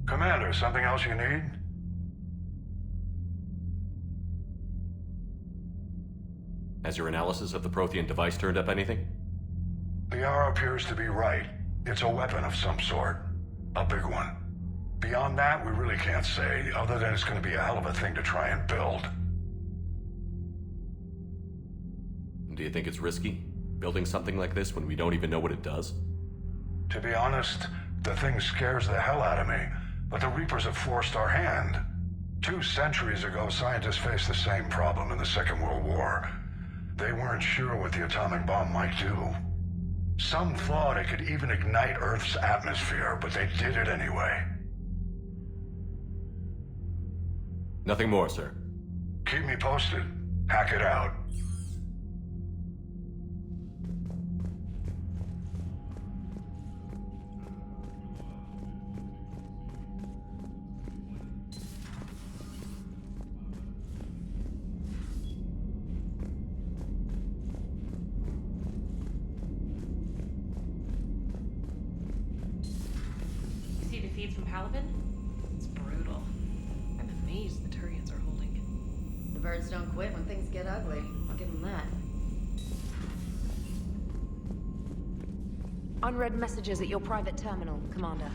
Commander, something else you need? Has your analysis of the Prothean device turned up anything? The R appears to be right. It's a weapon of some sort. A big one. Beyond that, we really can't say, other than it's going to be a hell of a thing to try and build. Do you think it's risky, building something like this when we don't even know what it does? To be honest, the thing scares the hell out of me, but the Reapers have forced our hand. 2 centuries ago, scientists faced the same problem in the Second World War. They weren't sure what the atomic bomb might do. Some thought it could even ignite Earth's atmosphere, but they did it anyway. Nothing more, sir. Keep me posted. Hack it out. Feeds from Palavin? It's brutal. I'm amazed the Turians are holding. The birds don't quit when things get ugly. I'll give them that. Unread messages at your private terminal, Commander.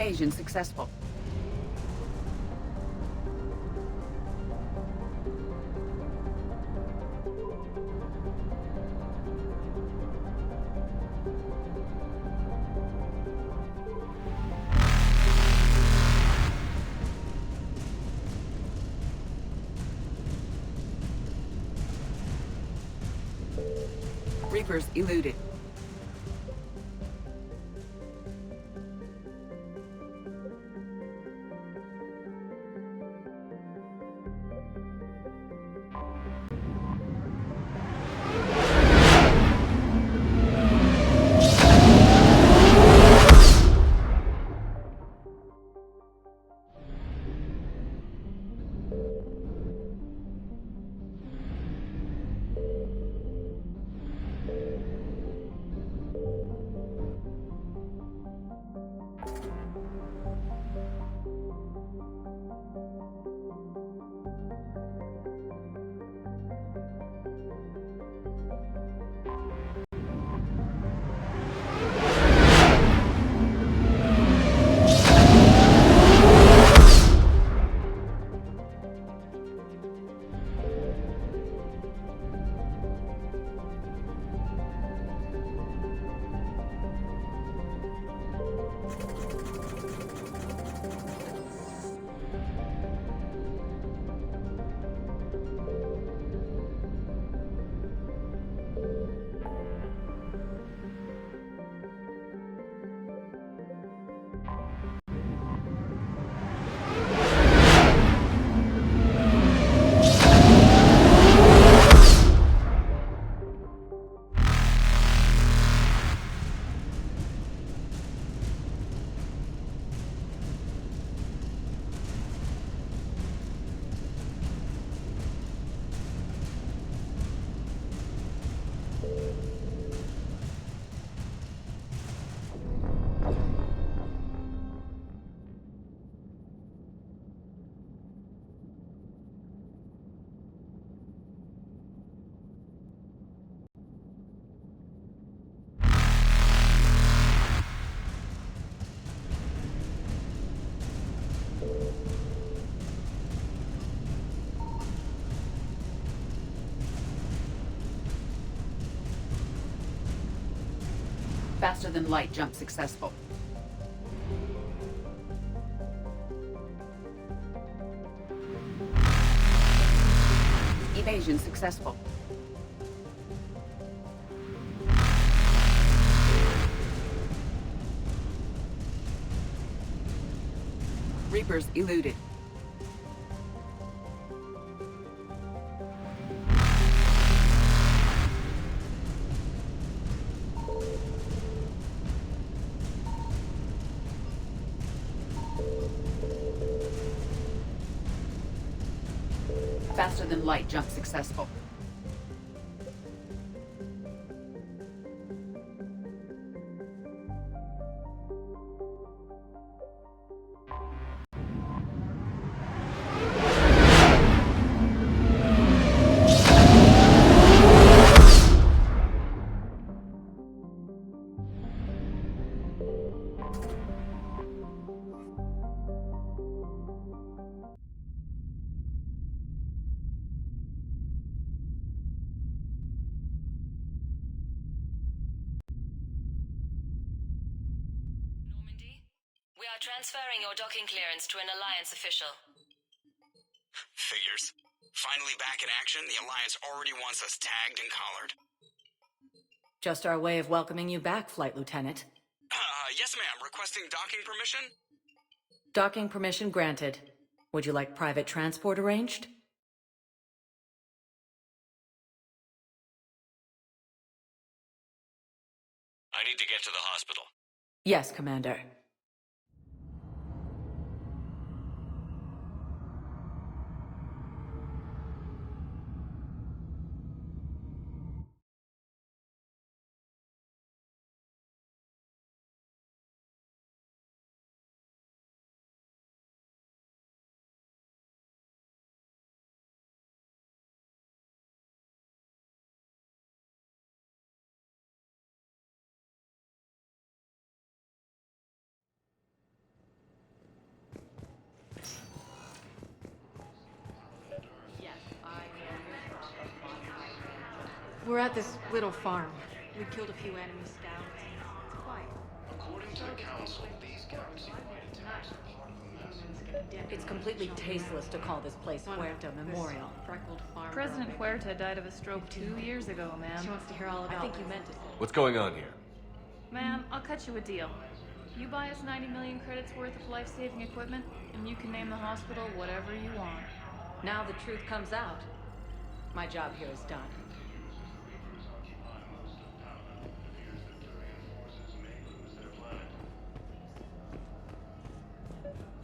Evasion successful. Reapers eluded. Faster than light jump successful. Evasion successful. Reapers eluded. Faster than light jump successful. We are transferring your docking clearance to an Alliance official. Figures. Finally back in action, the Alliance already wants us tagged and collared. Just our way of welcoming you back, Flight Lieutenant. Yes ma'am, requesting docking permission? Docking permission granted. Would you like private transport arranged? I need to get to the hospital. Yes, Commander. We're at this little farm. We killed a few enemy scouts. It's quiet. According to the council, these galaxy-wide attacks are part of a massive... It's completely tasteless to call this place Huerta Memorial. Freckled farm. President Huerta died of a stroke 2 years ago, ma'am. She wants to hear all about I think you meant it. What's going on here? Ma'am, I'll cut you a deal. You buy us 90 million credits worth of life-saving equipment, and you can name the hospital whatever you want. Now the truth comes out. My job here is done.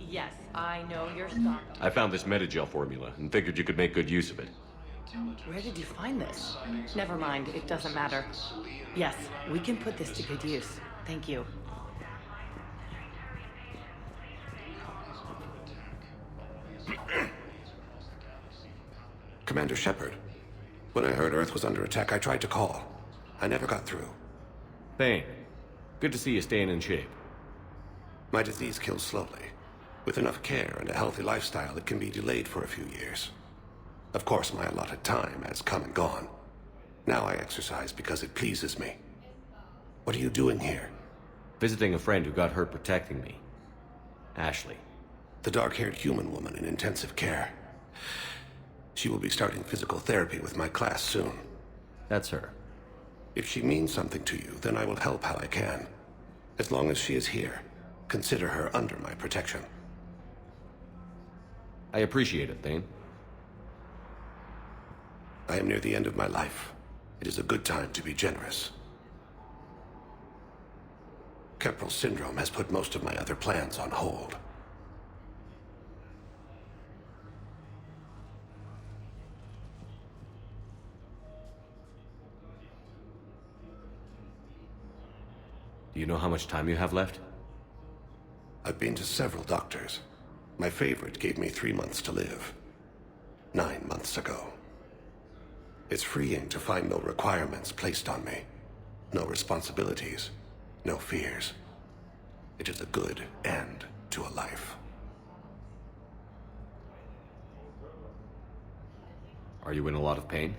Yes, I know you're stocked. I found this Metagel formula and figured you could make good use of it. Where did you find this? Never mind, it doesn't matter. Yes, we can put this to good use. Thank you. Commander Shepard, when I heard Earth was under attack, I tried to call. I never got through. Thane, good to see you staying in shape. My disease kills slowly. With enough care and a healthy lifestyle, it can be delayed for a few years. Of course, my allotted time has come and gone. Now I exercise because it pleases me. What are you doing here? Visiting a friend who got hurt protecting me. Ashley. The dark-haired human woman in intensive care. She will be starting physical therapy with my class soon. That's her. If she means something to you, then I will help how I can. As long as she is here, consider her under my protection. I appreciate it, Thane. I am near the end of my life. It is a good time to be generous. Keppel syndrome has put most of my other plans on hold. Do you know how much time you have left? I've been to several doctors. My favorite gave me 3 months to live. 9 months ago. It's freeing to find no requirements placed on me. No responsibilities. No fears. It is a good end to a life. Are you in a lot of pain?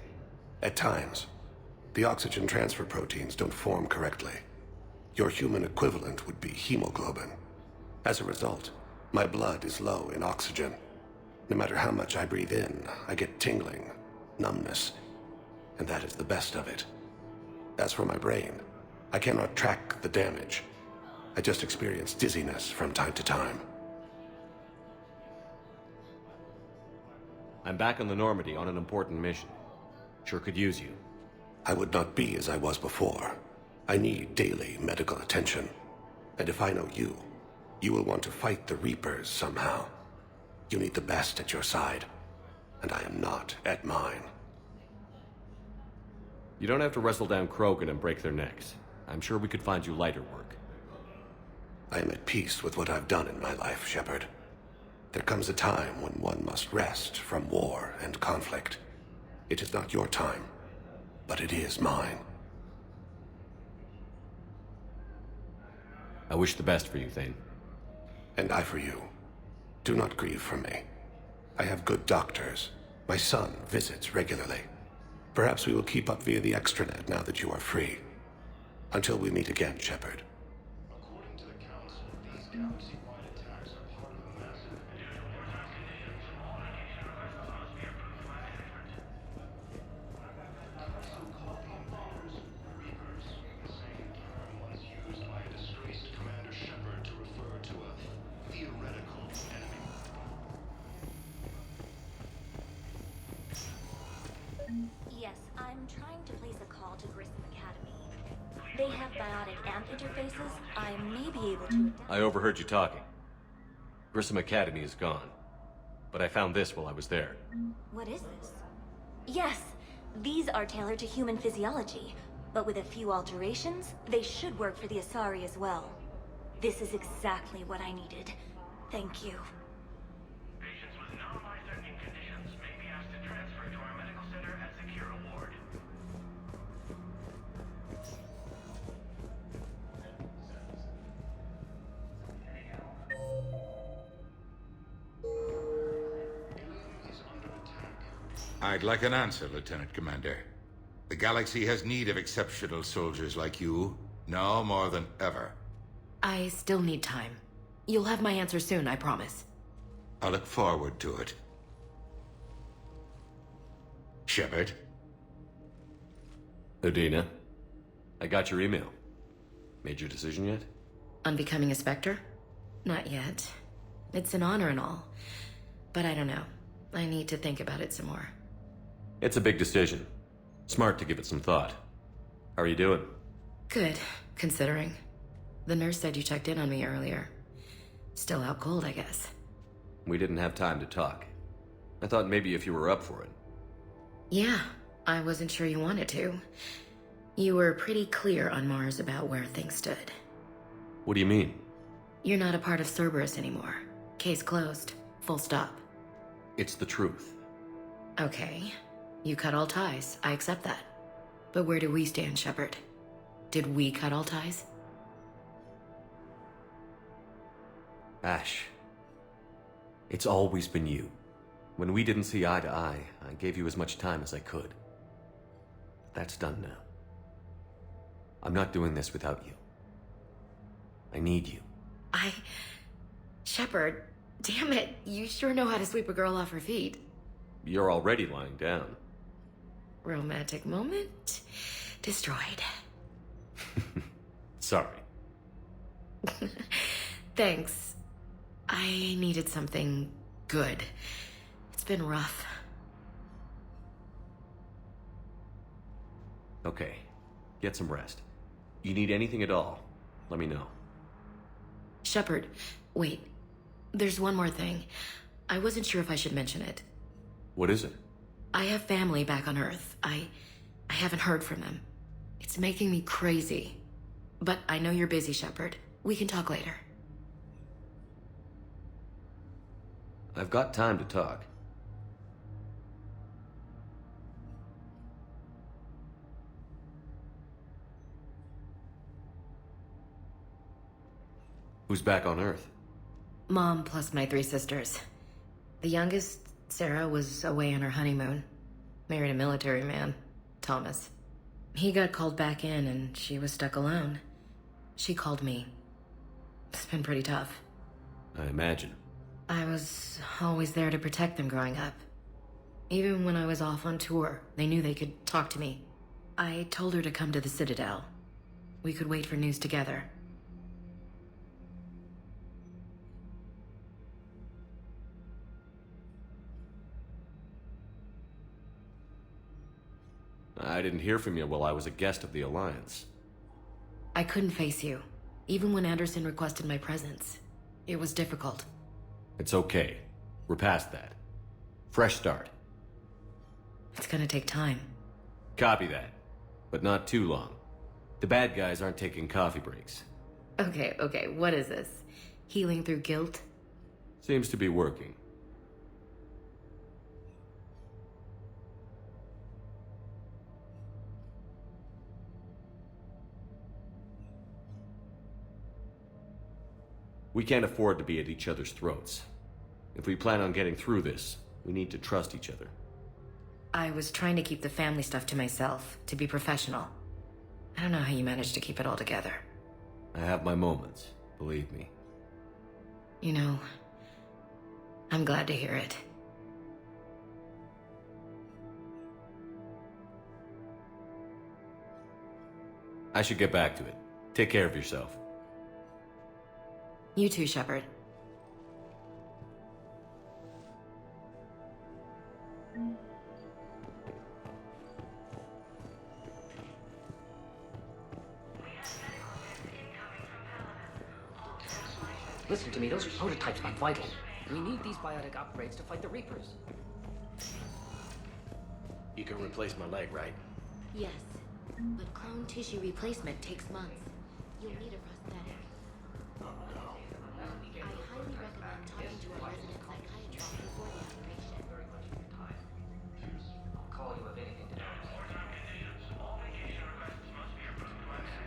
At times. The oxygen transfer proteins don't form correctly. Your human equivalent would be hemoglobin. As a result, my blood is low in oxygen. No matter how much I breathe in, I get tingling, numbness, and that is the best of it. As for my brain, I cannot track the damage. I just experience dizziness from time to time. I'm back on the Normandy on an important mission. Sure could use you. I would not be as I was before. I need daily medical attention. And if I know you, you will want to fight the Reapers somehow. You need the best at your side, and I am not at mine. You don't have to wrestle down Krogan and break their necks. I'm sure we could find you lighter work. I am at peace with what I've done in my life, Shepard. There comes a time when one must rest from war and conflict. It is not your time, but it is mine. I wish the best for you, Thane. And I for you. Do not grieve for me. I have good doctors. My son visits regularly. Perhaps we will keep up via the extranet now that you are free. Until we meet again, Shepard. According to the council, these galaxy-wide attacks are part of a massive... So-called the invaders, Reapers, the same term once used by a disgraced Commander Shepard to refer to a theoretical enemy. Yes, I'm trying to place a call to Grissom Academy. They have biotic amp interfaces. I may be able to... I overheard you talking. Grissom Academy is gone. But I found this while I was there. What is this? Yes, these are tailored to human physiology, but with a few alterations, they should work for the Asari as well. This is exactly what I needed. Thank you. Patients with non-life-threatening conditions may be asked to transfer to our medical center at Secure Ward. I'd like an answer, Lieutenant Commander. The galaxy has need of exceptional soldiers like you, now more than ever. I still need time. You'll have my answer soon, I promise. I look forward to it. Shepard? Udina, I got your email. Made your decision yet? On becoming a Spectre? Not yet. It's an honor and all. But I don't know. I need to think about it some more. It's a big decision. Smart to give it some thought. How are you doing? Good, considering. The nurse said you checked in on me earlier. Still out cold, I guess. We didn't have time to talk. I thought maybe if you were up for it. Yeah, I wasn't sure you wanted to. You were pretty clear on Mars about where things stood. What do you mean? You're not a part of Cerberus anymore. Case closed. Full stop. It's the truth. Okay. You cut all ties. I accept that. But where do we stand, Shepard? Did we cut all ties? Ash. It's always been you. When we didn't see eye to eye, I gave you as much time as I could. That's done now. I'm not doing this without you. I need you. Shepard, damn it, you sure know how to sweep a girl off her feet. You're already lying down. Romantic moment destroyed. Sorry. Thanks. I needed something good. It's been rough. Okay. Get some rest. You need anything at all, let me know. Shepard, wait. There's one more thing. I wasn't sure if I should mention it. What is it? I have family back on Earth. I haven't heard from them. It's making me crazy. But I know you're busy, Shepard. We can talk later. I've got time to talk. Who's back on Earth? Mom plus my 3 sisters. The youngest, Sarah, was away on her honeymoon. Married a military man, Thomas. He got called back in and she was stuck alone. She called me. It's been pretty tough. I imagine. I was always there to protect them growing up. Even when I was off on tour, they knew they could talk to me. I told her to come to the Citadel. We could wait for news together. I didn't hear from you while I was a guest of the Alliance. I couldn't face you, even when Anderson requested my presence. It was difficult. It's okay. We're past that. Fresh start. It's gonna take time. Copy that. But not too long. The bad guys aren't taking coffee breaks. Okay, what is this? Healing through guilt? Seems to be working. We can't afford to be at each other's throats. If we plan on getting through this, we need to trust each other. I was trying to keep the family stuff to myself, to be professional. I don't know how you managed to keep it all together. I have my moments, believe me. You know, I'm glad to hear it. I should get back to it. Take care of yourself. You too, Shepard. Listen to me, those prototypes are vital. We need these biotic upgrades to fight the Reapers. You can replace my leg, right? Yes, but clone tissue replacement takes months. You'll need a prosthetic. Oh, no. I highly recommend talking to a resident psychiatrist before the operation. I'll call you if anything to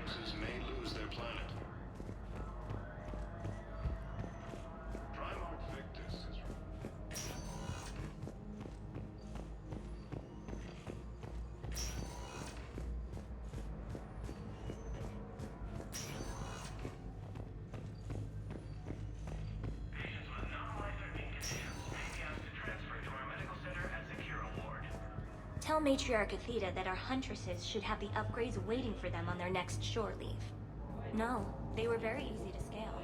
Forces may lose their planet. Primarch Victus is... Tell Matriarch Athena that our huntresses should have the upgrades waiting for them on their next shore leave. No, they were very easy to scale.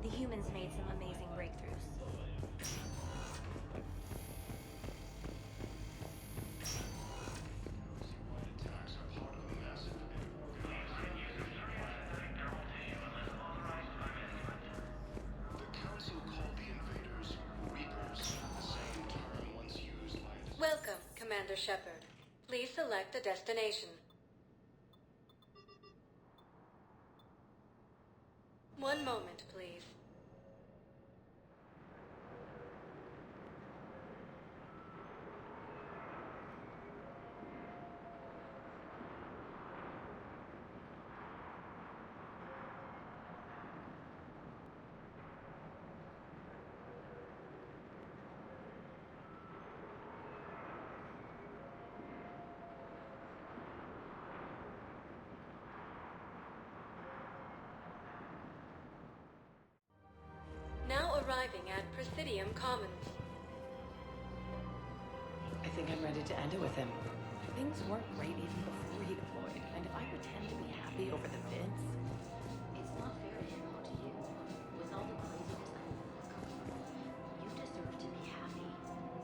The humans made some amazing breakthroughs. Welcome, Commander Shepard. Please select a destination. One moment, please. Now arriving at Presidium Commons. I think I'm ready to end it with him. Things weren't great even before he deployed, and if I pretend to be happy over the bits... It's not fair to him or to you. With all the craziness that has come from, you deserve to be happy.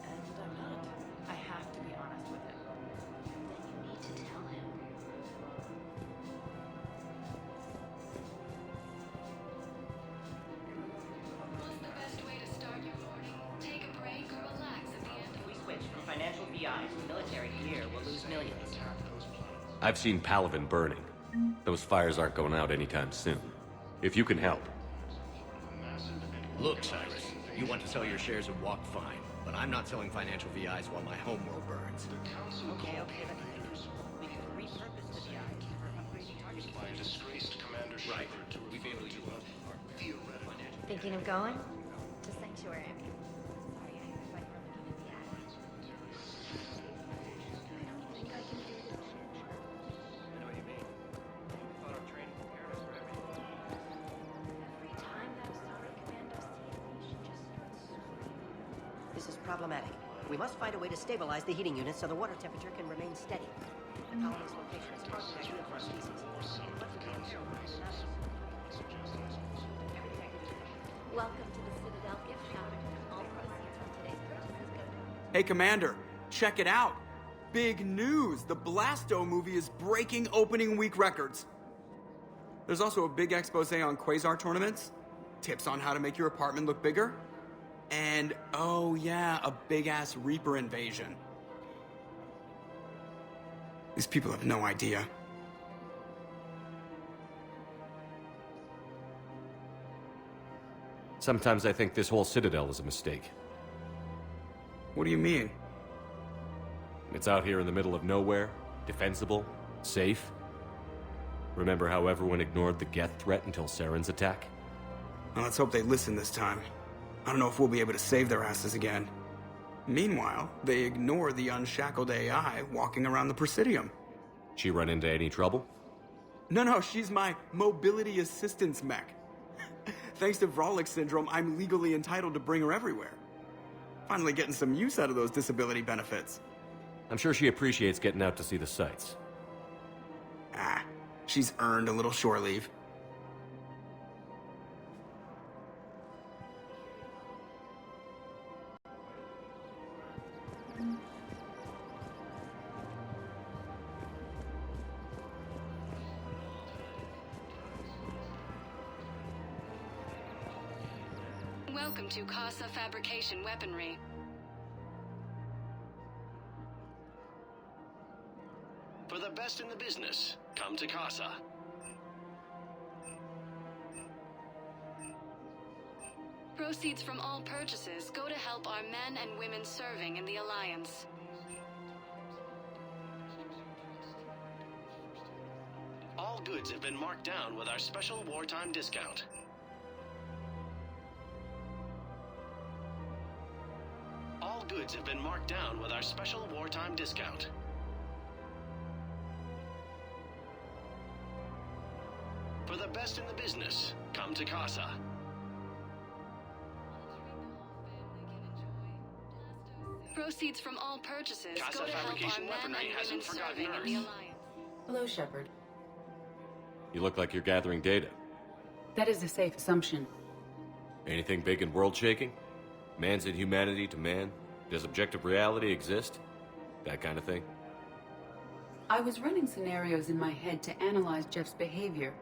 And I'm not. I have to be honest with him. Then you need to tell him. What's the best way to start your morning? Take a break or relax at the end of If we switch from financial VIs to military gear, we'll lose millions. I've seen Palaven burning. Those fires aren't going out anytime soon. If you can help. Look, Cyrus, you want to sell your shares of Walk fine, but I'm not selling financial VIs while my homeworld burns. Okay, but we can repurpose the VIs for upgrading target discretion. Right. We'd be able to theoretical. Thinking of going? To Sanctuary. Sorry, I thought you were looking at the ads. I don't think I can do this. I know what you mean. I thought our training prepared us for everything. Every time that sorry commando sees me, she just starts screaming. This is problematic. We must find a way to stabilize the heating units so the water temperature can remain steady. The colony's location is hardly ideal for our species. Welcome to the Citadel gift shop. All proceeds from today's purchases go to... Hey, Commander, check it out. Big news! The Blasto movie is breaking opening week records. There's also a big expose on quasar tournaments, tips on how to make your apartment look bigger, and, oh yeah, a big-ass Reaper invasion. These people have no idea. Sometimes I think this whole Citadel is a mistake. What do you mean? It's out here in the middle of nowhere, defensible, safe. Remember how everyone ignored the Geth threat until Saren's attack? Well, let's hope they listen this time. I don't know if we'll be able to save their asses again. Meanwhile, they ignore the unshackled AI walking around the Presidium. She run into any trouble? No, she's my mobility assistance mech. Thanks to Vrolic syndrome, I'm legally entitled to bring her everywhere. Finally getting some use out of those disability benefits. I'm sure she appreciates getting out to see the sights. She's earned a little shore leave. Welcome to Casa Fabrication Weaponry. For the best in the business, come to Casa. Proceeds from all purchases go to help our men and women serving in the Alliance. All goods have been marked down with our special wartime discount. All goods have been marked down with our special wartime discount. For the best in the business, come to Casa. Proceeds from all purchases Casa go to help Fabrication our men Weaponry and hasn't women forgotten serving in Earth. the Alliance. Hello, Shepard. You look like you're gathering data. That is a safe assumption. Anything big and world-shaking? Man's inhumanity to man? Does objective reality exist? That kind of thing? I was running scenarios in my head to analyze Jeff's behavior.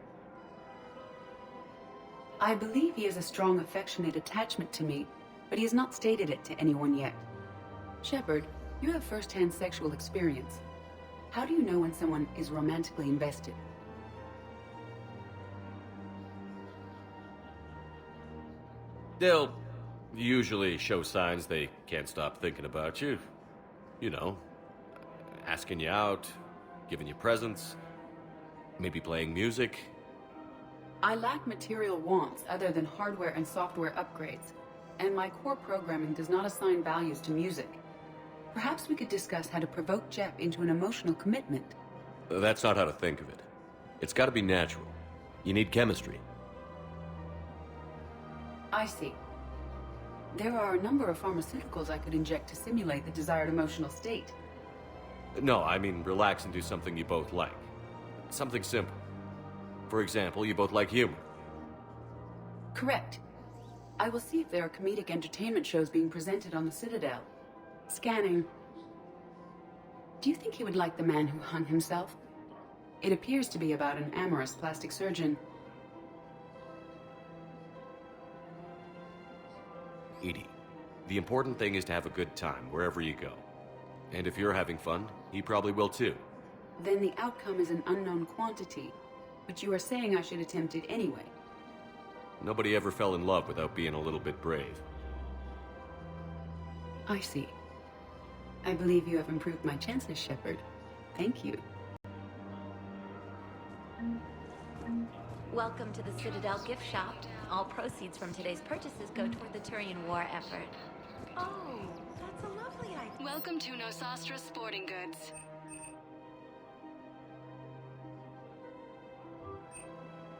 I believe he has a strong affectionate attachment to me, but he has not stated it to anyone yet. Shepard, you have first-hand sexual experience. How do you know when someone is romantically invested? They'll usually show signs they can't stop thinking about you. You know, asking you out, giving you presents, maybe playing music. I lack material wants other than hardware and software upgrades, and my core programming does not assign values to music. Perhaps we could discuss how to provoke Jeff into an emotional commitment. That's not how to think of it. It's got to be natural. You need chemistry. I see. There are a number of pharmaceuticals I could inject to simulate the desired emotional state. No, I mean relax and do something you both like. Something simple. For example, you both like humor. Correct. I will see if there are comedic entertainment shows being presented on the Citadel. Scanning. Do you think he would like The Man Who Hung Himself? It appears to be about an amorous plastic surgeon. Edie, the important thing is to have a good time wherever you go. And if you're having fun, he probably will too. Then the outcome is an unknown quantity, but you are saying I should attempt it anyway. Nobody ever fell in love without being a little bit brave. I see. I believe you have improved my chances, Shepard. Thank you. Welcome to the Citadel gift shop. All proceeds from today's purchases go toward the Turian war effort. Oh, that's a lovely idea. Welcome to Nosastra Sporting Goods.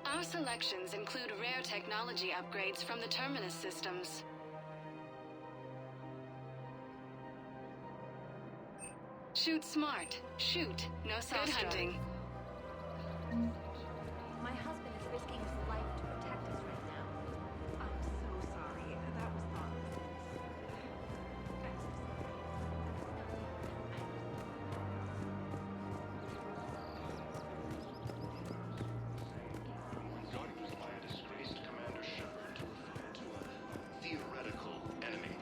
Our selections include rare technology upgrades from the Terminus systems. Shoot smart. Shoot Nosastra. Good hunting. My husband is risking his life to protect us right now. I'm so sorry. That was thoughtless. Guarded by a disgraced Commander Shepard to refer to a theoretical enemy.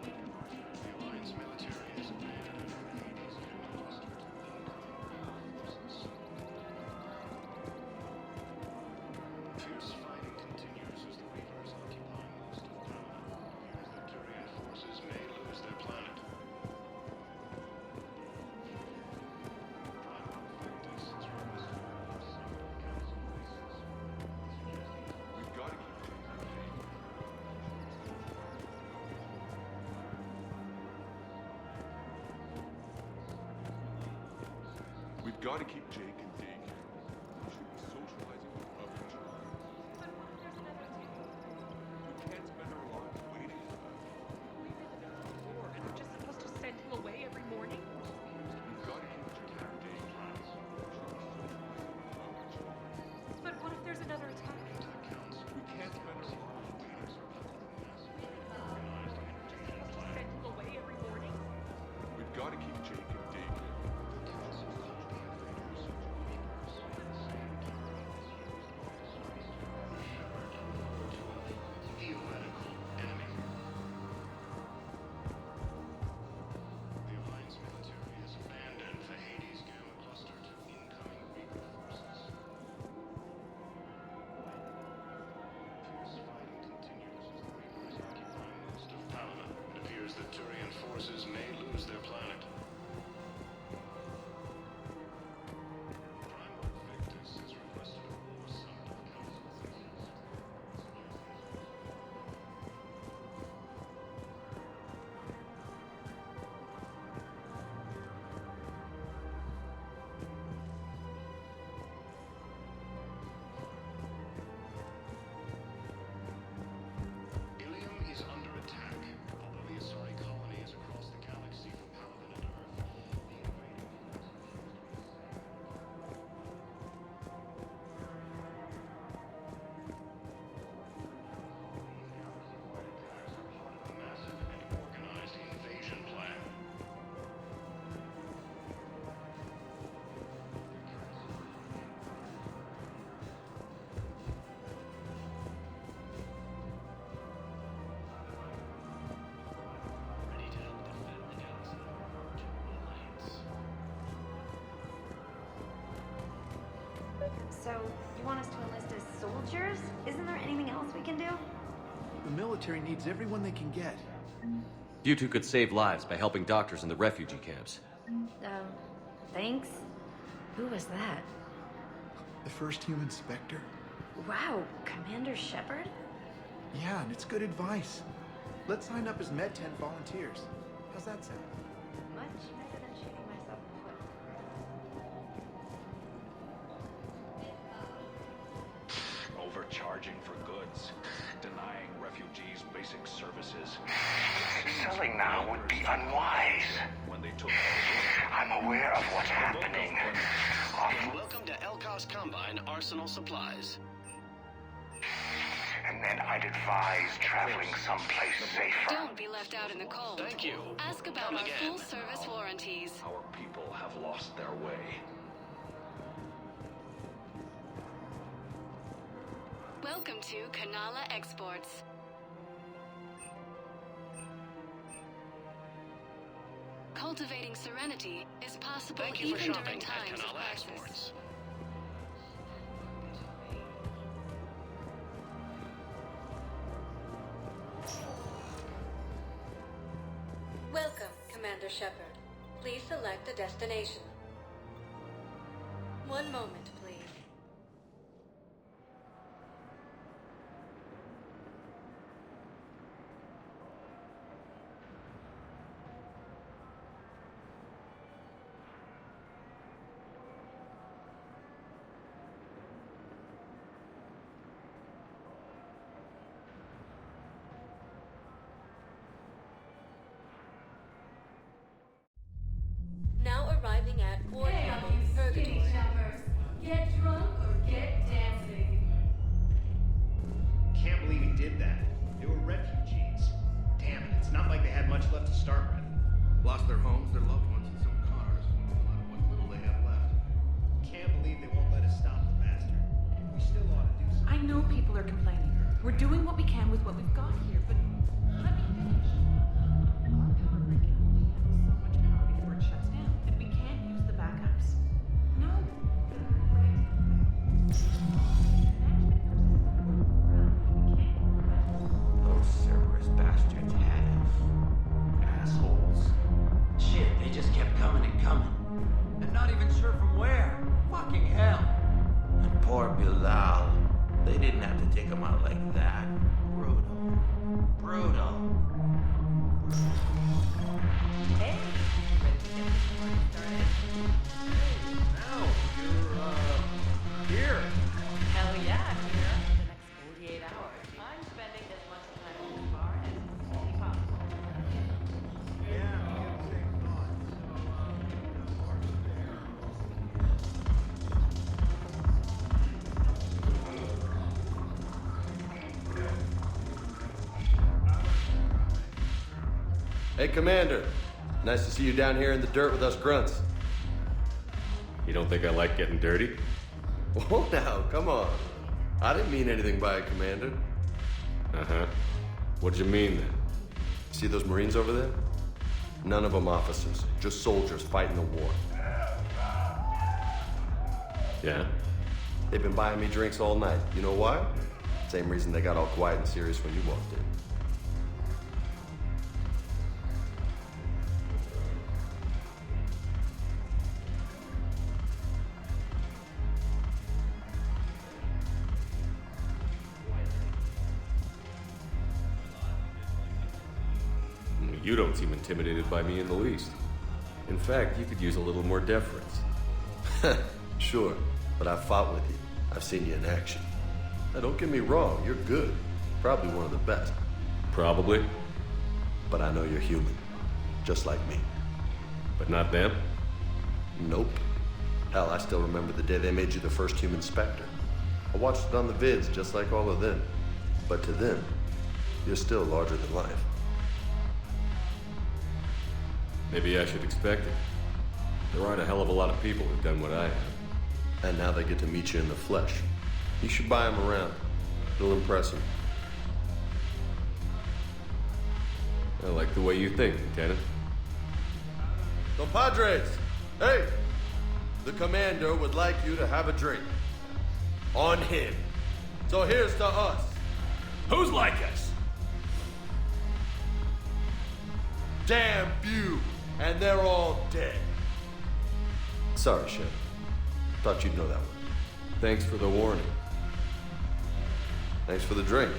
The Alliance military has abandoned Hades and clustered incoming forces. Fierce fighting continues as the Reapers occupy most of Prueba. Fears that Turian forces may lose their planet. We've got to keep Jake in daycare. We should be socializing with other children. We can't spend our lives waiting for that. And we're just supposed to send him away every morning? We've got to keep Jake in daycare. We should be socializing with other children. But what if there's another attack? We can't spend our lives waiting for that. Send him away every morning? We've got to keep Jake in daycare. Theoretical enemy. The Alliance military has abandoned the Hades Gamma cluster to incoming Reaper forces. Fierce fighting continues as the Reapers occupy most of Palma. It appears that Turian forces may lose their planet. So, you want us to enlist as soldiers? Isn't there anything else we can do? The military needs everyone they can get. You two could save lives by helping doctors in the refugee camps. Thanks. Who was that? The first human Spectre? Wow, Commander Shepard? Yeah, and it's good advice. Let's sign up as Med 10 volunteers. How's that sound? Much better than shooting myself in the foot. Overcharging for goods, denying refugees basic services. Selling now would be unwise. When they took I'm aware of what's happening. And welcome to Elkos Combine Arsenal Supplies. And then I'd advise traveling someplace safer. Don't be left out in the cold. Thank you. Ask about our full-service warranties. Our people have lost their way. Welcome to Kanala Exports. Cultivating serenity is possible Thank you for even shopping during at times of Kanala crisis. Exports. Welcome, Commander Shepard. Please select a destination. One moment, please. Now arriving at Ward Level Purgatory. Get drunk or get dancing. Can't believe he did that. They were refugees. Damn it, it's not like they had much left to start with. Lost their homes, their loved ones, and some cars. No matter what little they have left. Can't believe they won't let us stop the bastard. We still ought to do something. I know people are complaining. We're doing what we can with what we've got here, but let me finish. Our power grid can only handle so much power before it shuts down, and we can't use the backups. No. Those Cerberus bastards have. Assholes. Shit, they just kept coming and coming. And not even sure from where. Fucking hell. And poor Bilal. They didn't have to take him out like that. Brutal. Brutal. Hey, ready to get this party started? Now, you're, here. Hell yeah, here. For the next 48 hours, I'm spending as much time in this bar as humanly possible. Hey, Commander. Nice to see you down here in the dirt with us grunts. You don't think I like getting dirty? Whoa, now, come on. I didn't mean anything by it, Commander. Uh-huh. What'd you mean, then? See those Marines over there? None of them officers, just soldiers fighting the war. Yeah? They've been buying me drinks all night. You know why? Same reason they got all quiet and serious when you walked in. You don't seem intimidated by me in the least. In fact, you could use a little more deference. Sure, but I've fought with you. I've seen you in action. Now, don't get me wrong, you're good. Probably one of the best. Probably. But I know you're human. Just like me. But not them? Nope. Hell, I still remember the day they made you the first human Spectre. I watched it on the vids, just like all of them. But to them, you're still larger than life. Maybe I should expect it. There aren't a hell of a lot of people who've done what I have. And now they get to meet you in the flesh. You should buy them around. It'll impress them. I like the way you think, Lieutenant. Compadres! Hey! The Commander would like you to have a drink. On him. So here's to us. Who's like us? Damn few, and they're all dead. Sorry, Shep. Thought you'd know that one. Thanks for the warning. Thanks for the drink.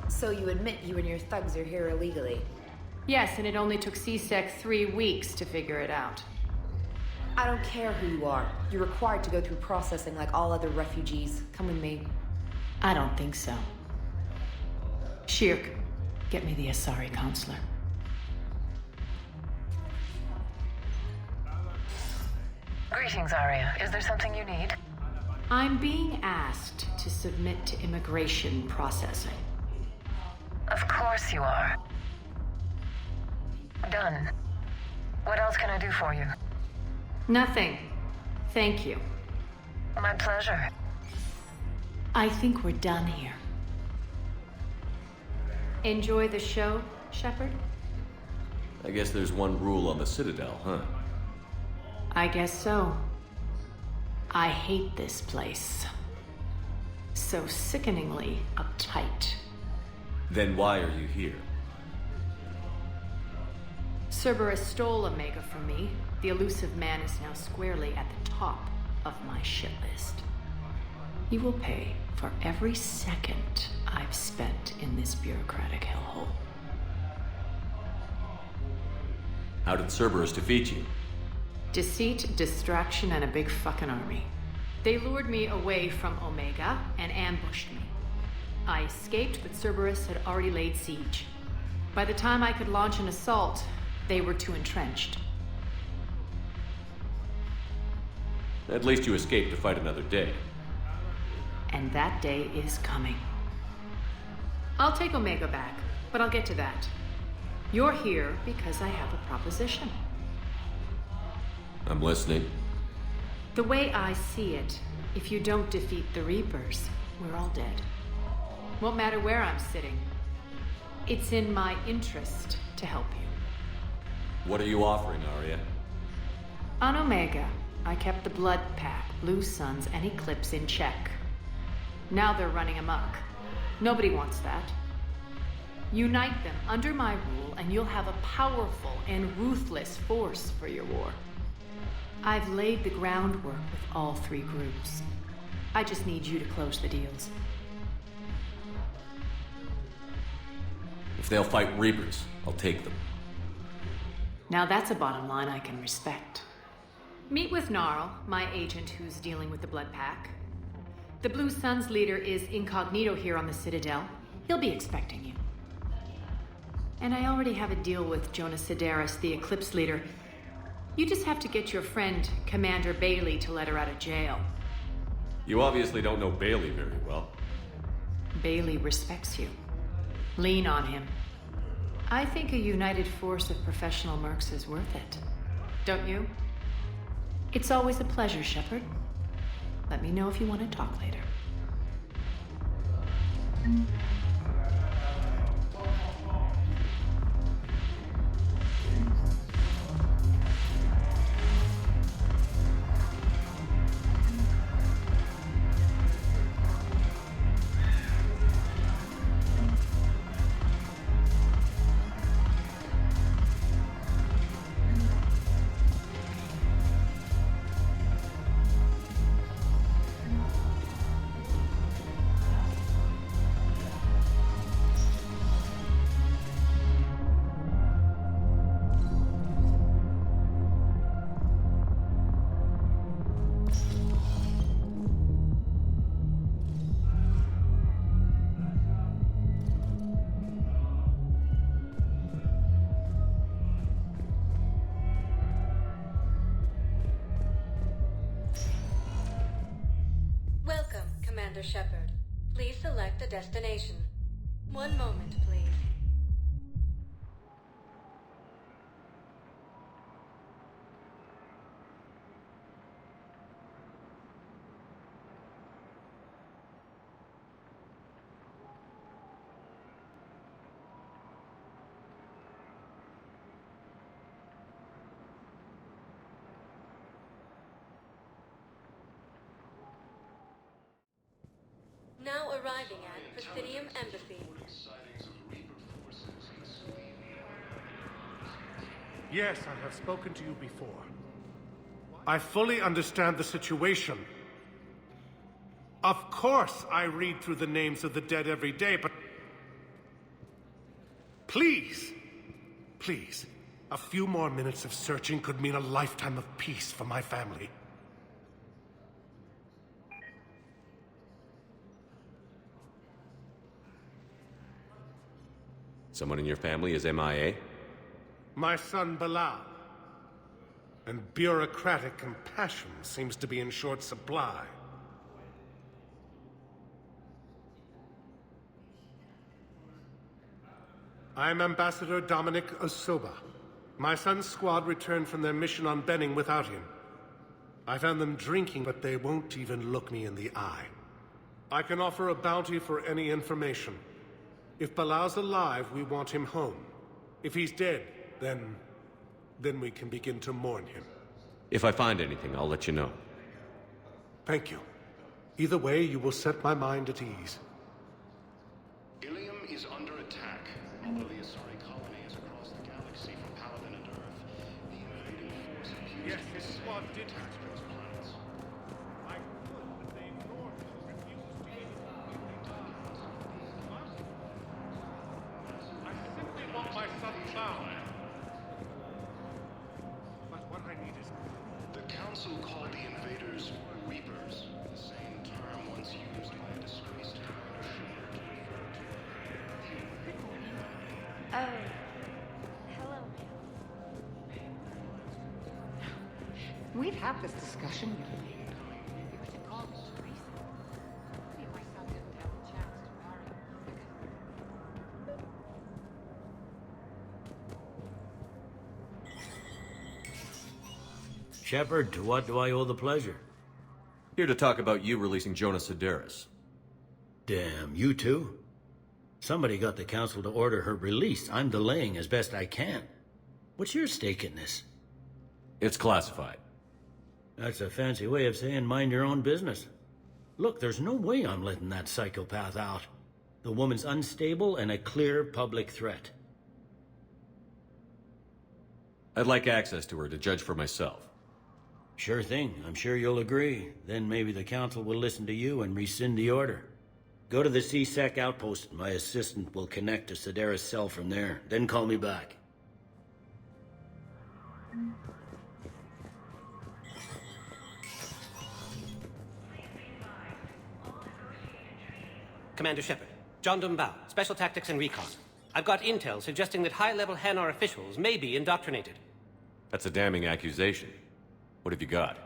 So you admit you and your thugs are here illegally? Yes, and it only took CSEC 3 weeks to figure it out. I don't care who you are. You're required to go through processing like all other refugees. Come with me. I don't think so. Shirk, get me the Asari counselor. Greetings, Arya. Is there something you need? I'm being asked to submit to immigration processing. Of course you are. Done. What else can I do for you? Nothing. Thank you. My pleasure. I think we're done here. Enjoy the show, Shepard? I guess there's one rule on the Citadel, huh? I guess so. I hate this place. So sickeningly uptight. Then why are you here? Cerberus stole Omega from me. The elusive man is now squarely at the top of my shit list. He will pay for every second I've spent in this bureaucratic hellhole. How did Cerberus defeat you? Deceit, distraction, and a big fucking army. They lured me away from Omega and ambushed me. I escaped, but Cerberus had already laid siege. By the time I could launch an assault, they were too entrenched. At least you escaped to fight another day. And that day is coming. I'll take Omega back, but I'll get to that. You're here because I have a proposition. I'm listening. The way I see it, if you don't defeat the Reapers, we're all dead. Won't matter where I'm sitting. It's in my interest to help you. What are you offering, Arya? On Omega, I kept the Blood Pack, Blue Suns, and Eclipse in check. Now they're running amok. Nobody wants that. Unite them under my rule, and you'll have a powerful and ruthless force for your war. I've laid the groundwork with all 3 groups. I just need you to close the deals. If they'll fight Reapers, I'll take them. Now that's a bottom line I can respect. Meet with Gnarl, my agent who's dealing with the Blood Pack. The Blue Suns leader is incognito here on the Citadel. He'll be expecting you. And I already have a deal with Jonas Sedaris, the Eclipse leader. You just have to get your friend, Commander Bailey, to let her out of jail. You obviously don't know Bailey very well. Bailey respects you. Lean on him. I think a united force of professional mercs is worth it. Don't you? It's always a pleasure, Shepard. Let me know if you want to talk later. Commander Shepard, please select a destination. One moment, please. Now arriving at Presidium Embassy. Yes, I have spoken to you before. I fully understand the situation. Of course I read through the names of the dead every day, but... Please, please, a few more minutes of searching could mean a lifetime of peace for my family. Someone in your family is MIA? My son Bilal. And bureaucratic compassion seems to be in short supply. I'm Ambassador Dominic Osoba. My son's squad returned from their mission on Benning without him. I found them drinking, but they won't even look me in the eye. I can offer a bounty for any information. If Bilal's alive, we want him home. If he's dead, then we can begin to mourn him. If I find anything, I'll let you know. Thank you. Either way, you will set my mind at ease. Ilium is under attack. Although the Asari colony is across the galaxy from Paladin and Earth, the invading force accused Yes, his squad did have those planets. I could, but they ignored me and refused to eat. I simply want my son found. But what I need is... The Council called the invaders Reapers, the same term once used by a disgraced Commander Shepard to refer to. Oh. Hello, ma'am. We've had this discussion. Shepard, to what do I owe the pleasure? Here to talk about you releasing Jonas Sedaris. Damn, you too? Somebody got the Council to order her release. I'm delaying as best I can. What's your stake in this? It's classified. That's a fancy way of saying mind your own business. Look, there's no way I'm letting that psychopath out. The woman's unstable and a clear public threat. I'd like access to her to judge for myself. Sure thing. I'm sure you'll agree. Then maybe the Council will listen to you and rescind the order. Go to the C-Sec outpost. My assistant will connect to Sedaris' cell from there. Then call me back. Commander Shepard, John Dumbao, Special Tactics and Recon. I've got intel suggesting that high-level Hanar officials may be indoctrinated. That's a damning accusation. What have you got?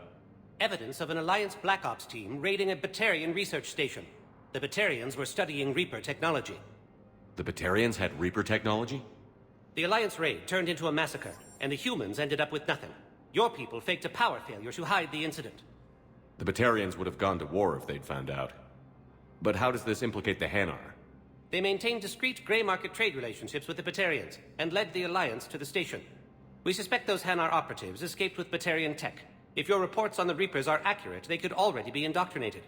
Evidence of an Alliance Black Ops team raiding a Batarian research station. The Batarians were studying Reaper technology. The Batarians had Reaper technology? The Alliance raid turned into a massacre, and the humans ended up with nothing. Your people faked a power failure to hide the incident. The Batarians would have gone to war if they'd found out. But how does this implicate the Hanar? They maintained discreet gray market trade relationships with the Batarians, and led the Alliance to the station. We suspect those Hanar operatives escaped with Batarian tech. If your reports on the Reapers are accurate, they could already be indoctrinated.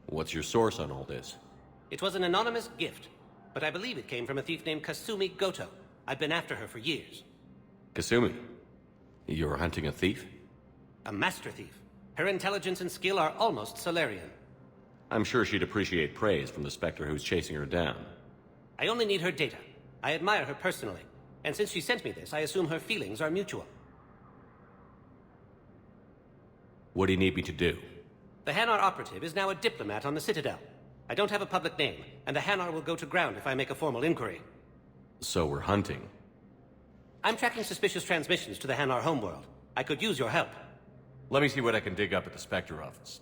What's your source on all this? It was an anonymous gift, but I believe it came from a thief named Kasumi Goto. I've been after her for years. Kasumi? You're hunting a thief? A master thief. Her intelligence and skill are almost Solarian. I'm sure she'd appreciate praise from the Spectre who's chasing her down. I only need her data. I admire her personally, and since she sent me this, I assume her feelings are mutual. What do you need me to do? The Hanar operative is now a diplomat on the Citadel. I don't have a public name, and the Hanar will go to ground if I make a formal inquiry. So we're hunting? I'm tracking suspicious transmissions to the Hanar homeworld. I could use your help. Let me see what I can dig up at the Spectre office.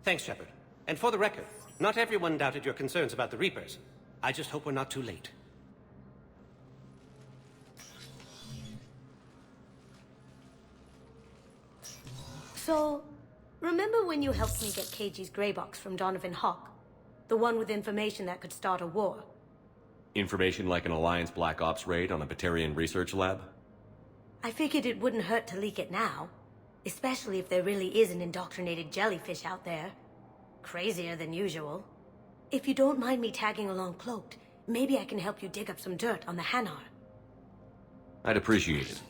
Thanks, Shepard. And for the record, not everyone doubted your concerns about the Reapers. I just hope we're not too late. So, remember when you helped me get KG's grey box from Donovan Hawk? The one with information that could start a war? Information like an Alliance Black Ops raid on a Batarian research lab? I figured it wouldn't hurt to leak it now. Especially if there really is an indoctrinated jellyfish out there. Crazier than usual. If you don't mind me tagging along cloaked, maybe I can help you dig up some dirt on the Hanar. I'd appreciate it.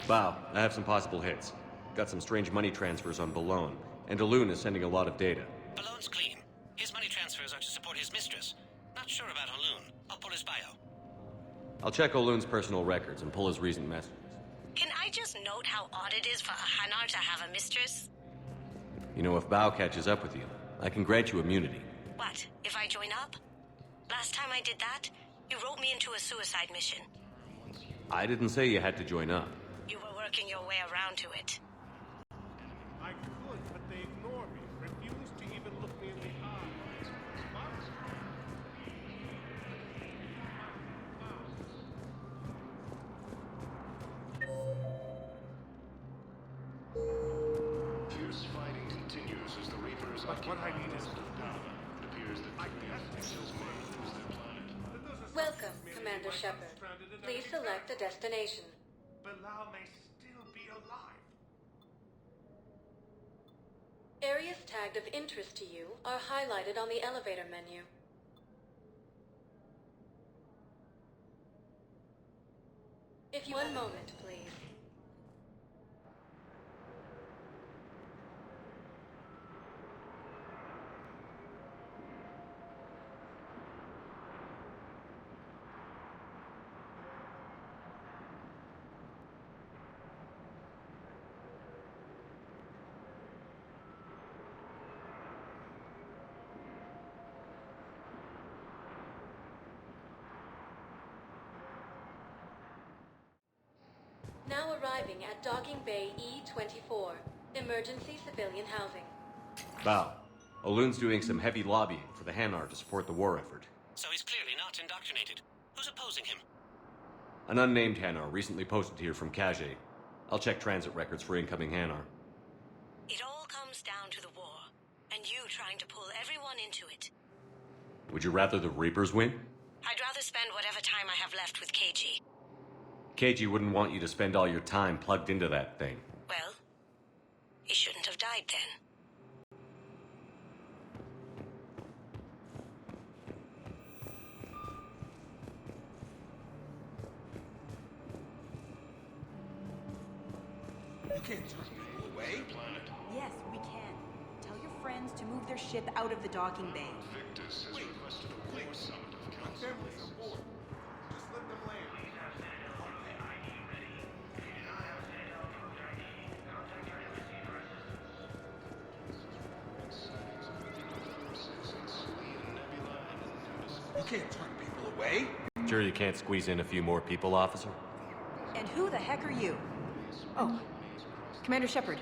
Wow, I have some possible hits. Got some strange money transfers on Boulogne, and Alun is sending a lot of data. Balloon's clean. His money transfers are to support his mistress. Not sure about Alun. I'll pull his bio. I'll check Olun's personal records and pull his recent messages. Can I just note how odd it is for a Hanar to have a mistress? You know, if Bao catches up with you, I can grant you immunity. What, if I join up? Last time I did that, you wrote me into a suicide mission. I didn't say you had to join up. You were working your way around to it. I could, but they ignore me, refuse to even look me in the eye. Fierce fighting continues as the Reapers occupy most of Prueba. It appears that Prueba may lose their planet. Welcome, Commander Shepard. Please select a destination. Bilal may still be alive. Areas tagged of interest to you are highlighted on the elevator menu. If you... One moment, please. Now arriving at Docking Bay E-24, emergency civilian housing. Bao, Olun's doing some heavy lobbying for the Hanar to support the war effort. So he's clearly not indoctrinated. Who's opposing him? An unnamed Hanar recently posted here from Kage. I'll check transit records for incoming Hanar. It all comes down to the war, and you trying to pull everyone into it. Would you rather the Reapers win? I'd rather spend whatever time I have left with KG. KG wouldn't want you to spend all your time plugged into that thing. Well, he shouldn't have died then. You can't turn people away. Yes, we can. Tell your friends to move their ship out of the docking bay. Victus has requested a war summit of My council. family's on board. Just let them land. You can't turn people away. Sure you can't squeeze in a few more people, officer? And who the heck are you? Oh, Commander Shepard.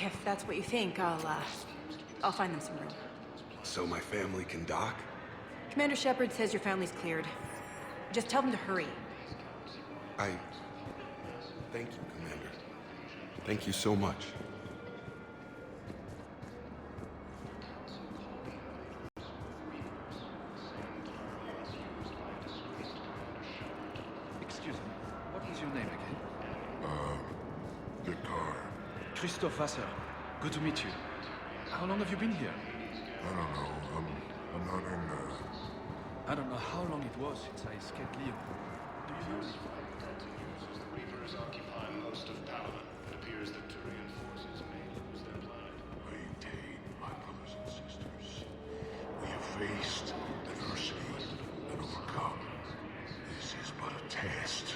If that's what you think, I'll find them some room. So my family can dock? Commander Shepard says your family's cleared. Just tell them to hurry. Thank you, Commander. Thank you so much. Excuse me, what is your name again? Victor. Christophe Wasser. Good to meet you. How long have you been here? I don't know. I'm not in, I don't know how long it was since I escaped Lyon. Do you know? The Reapers occupy most of Paladin. It appears that Turian forces may lose their planet. Maintain, my brothers and sisters. We have faced adversity and overcome. This is but a test.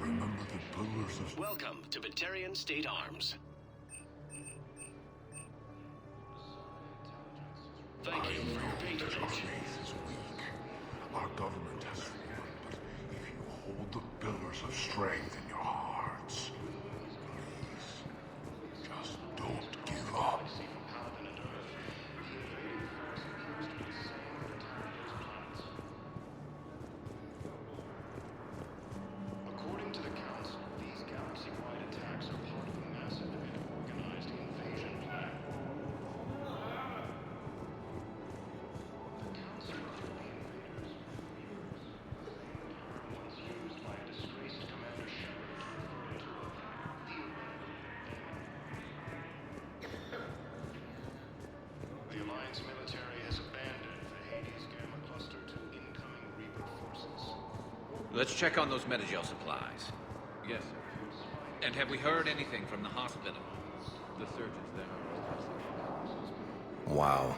Remember the pillars of... Welcome to Batarian State Arms. Thank you for your patronage. Our faith is weak. Our government has fallen, but if you hold the pillars of strength in your hearts, please, just don't give up. According to the Council, these galaxy-wide attacks are part of a massive and organized invasion plan. The Alliance military has abandoned the Hades Gamma Cluster to incoming Reaper forces. Let's check on those Metagel supplies. Yes, sir. And have we heard anything from the hospital? The surgeons there are Wow.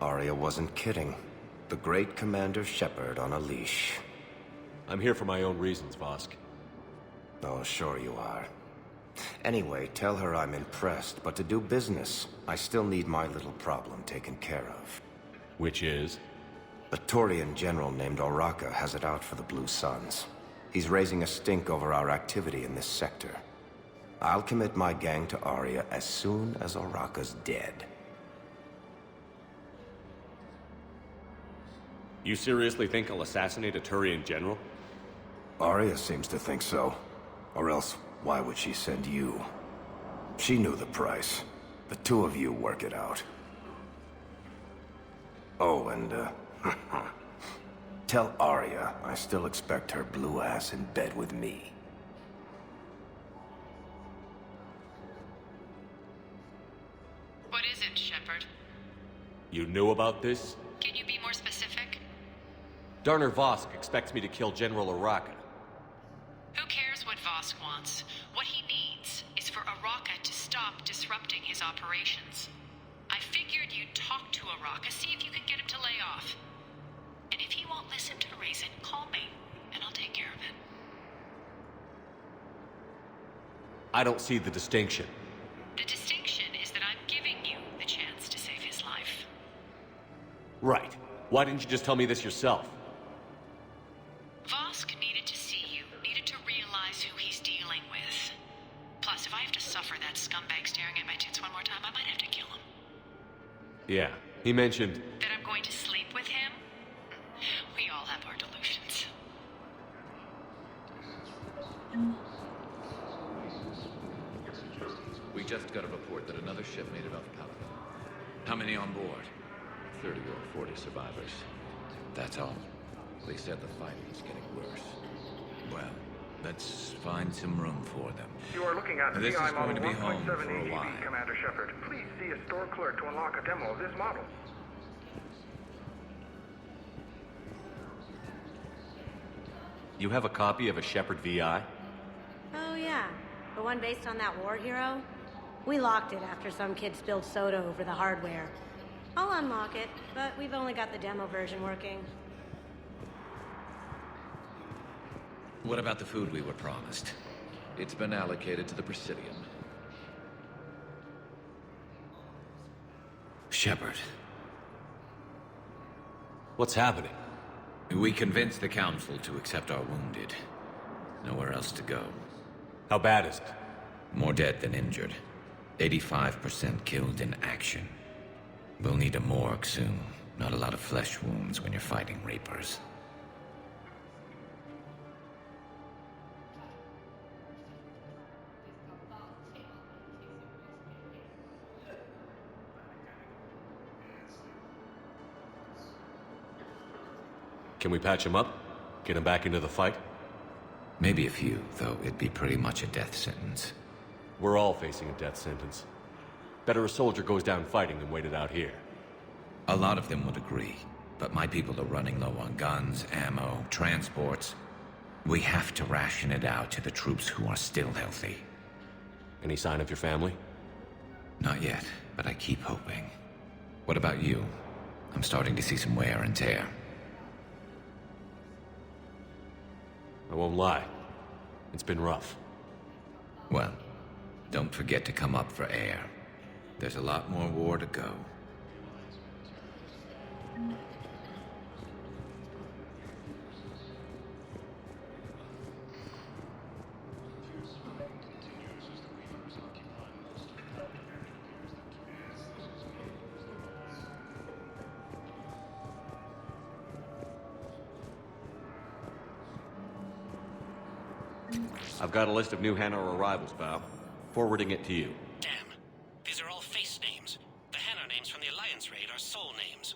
Arya wasn't kidding. The great Commander Shepard on a leash. I'm here for my own reasons, Vosk. Oh, sure you are. Anyway, tell her I'm impressed, but to do business, I still need my little problem taken care of. Which is? A Turian general named Oraka has it out for the Blue Suns. He's raising a stink over our activity in this sector. I'll commit my gang to Arya as soon as Oraka's dead. You seriously think I'll assassinate a Turian general? Arya seems to think so. Or else, why would she send you? She knew the price. The two of you work it out. Oh, and, tell Arya I still expect her blue ass in bed with me. What is it, Shepard? You knew about this? Can you be more specific? Darner Vosk expects me to kill General Oraka. Who cares what Vosk wants? What he needs is for Oraka to stop disrupting his operations. I figured you'd talk to Oraka, see if you can get him to lay off. And if he won't listen to reason, call me, and I'll take care of it. I don't see the distinction. The distinction is that I'm giving you the chance to save his life. Right. Why didn't you just tell me this yourself? Vosk needed to see you, needed to realize who he's dealing with. Plus, if I have to suffer that scumbag staring at my tits one more time, I might have to kill him. Yeah, he mentioned... That I'm going to sleep with him? We all have our delusions. We just got a report that another ship made it off Paladin. How many on board? 30 or 40 survivors. That's all. They said the fighting is getting worse. Well, let's find some room for them. You are looking at the This is TI going model to be home for a 1.7 while. AEB, Commander Shepard. Please see a store clerk to unlock a demo of this model. You have a copy of a Shepard VI? Oh, yeah. The one based on that war hero? We locked it after some kid spilled soda over the hardware. I'll unlock it, but we've only got the demo version working. What about the food we were promised? It's been allocated to the Presidium. Shepard. What's happening? We convinced the Council to accept our wounded. Nowhere else to go. How bad is it? More dead than injured. 85% killed in action. We'll need a morgue soon. Not a lot of flesh wounds when you're fighting Reapers. Can we patch him up? Get him back into the fight? Maybe a few, though it'd be pretty much a death sentence. We're all facing a death sentence. Better a soldier goes down fighting than waited out here. A lot of them would agree, but my people are running low on guns, ammo, transports. We have to ration it out to the troops who are still healthy. Any sign of your family? Not yet, but I keep hoping. What about you? I'm starting to see some wear and tear. I won't lie. It's been rough. Well, don't forget to come up for air. There's a lot more war to go. I've got a list of new Hanar arrivals, Bow. Forwarding it to you. Damn. These are all face names. The Hanar names from the Alliance raid are soul names.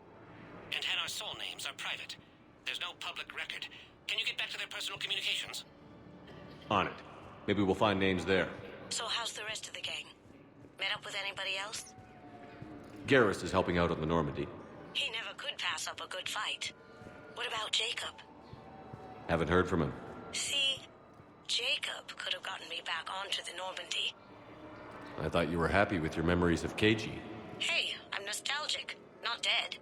And Hanar soul names are private. There's no public record. Can you get back to their personal communications? On it. Maybe we'll find names there. So how's the rest of the gang? Met up with anybody else? Garrus is helping out on the Normandy. He never could pass up a good fight. What about Jacob? Haven't heard from him. See, Jacob could have gotten me back onto the Normandy. I thought you were happy with your memories of KG. Hey, I'm nostalgic, not dead.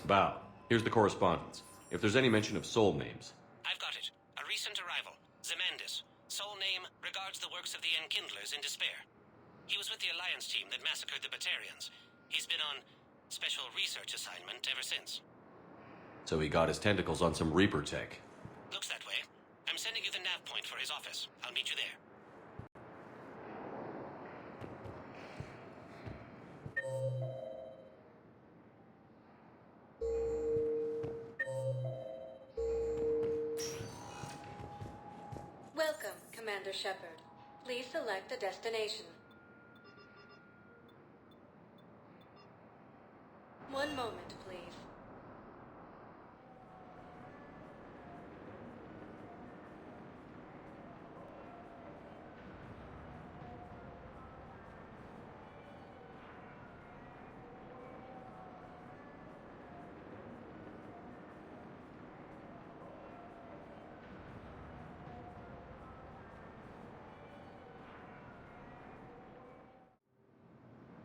Bow, here's the correspondence. If there's any mention of soul names. I've got it. A recent arrival. Zemandis. Soul name regards the works of the Enkindlers in despair. He was with the Alliance team that massacred the Batarians. He's been on special research assignment ever since. So he got his tentacles on some Reaper tech. Looks that way. I'm sending you the nav point for his office. I'll meet you there. Welcome, Commander Shepard. Please select a destination. One moment, please.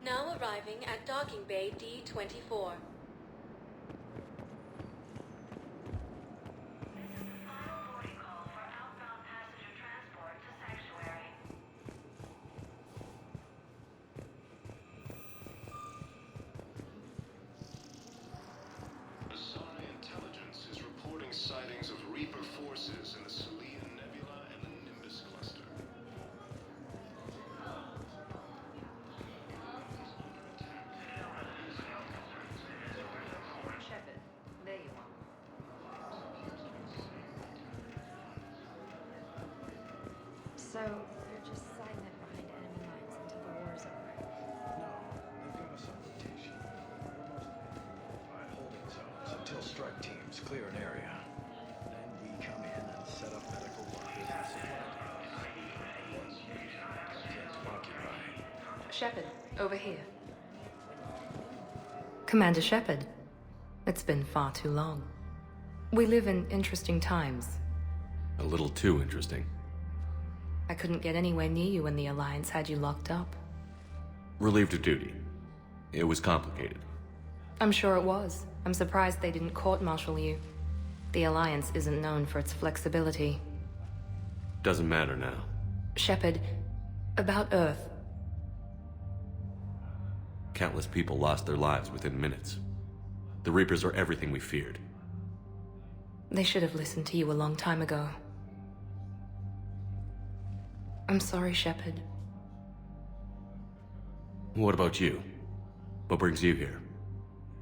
Now arriving at Docking Bay D-24. So, they're just siding it behind enemy lines until the war's over. No, they've got us on rotation. We're mostly occupied holding zones until strike teams clear an area. Then we come in and set up medical workers and supply depots. Occupied. Shepard, over here. Commander Shepard. It's been far too long. We live in interesting times. A little too interesting. I couldn't get anywhere near you when the Alliance had you locked up. Relieved of duty. It was complicated. I'm sure it was. I'm surprised they didn't court-martial you. The Alliance isn't known for its flexibility. Doesn't matter now. Shepard, about Earth. Countless people lost their lives within minutes. The Reapers are everything we feared. They should have listened to you a long time ago. I'm sorry, Shepard. What about you? What brings you here?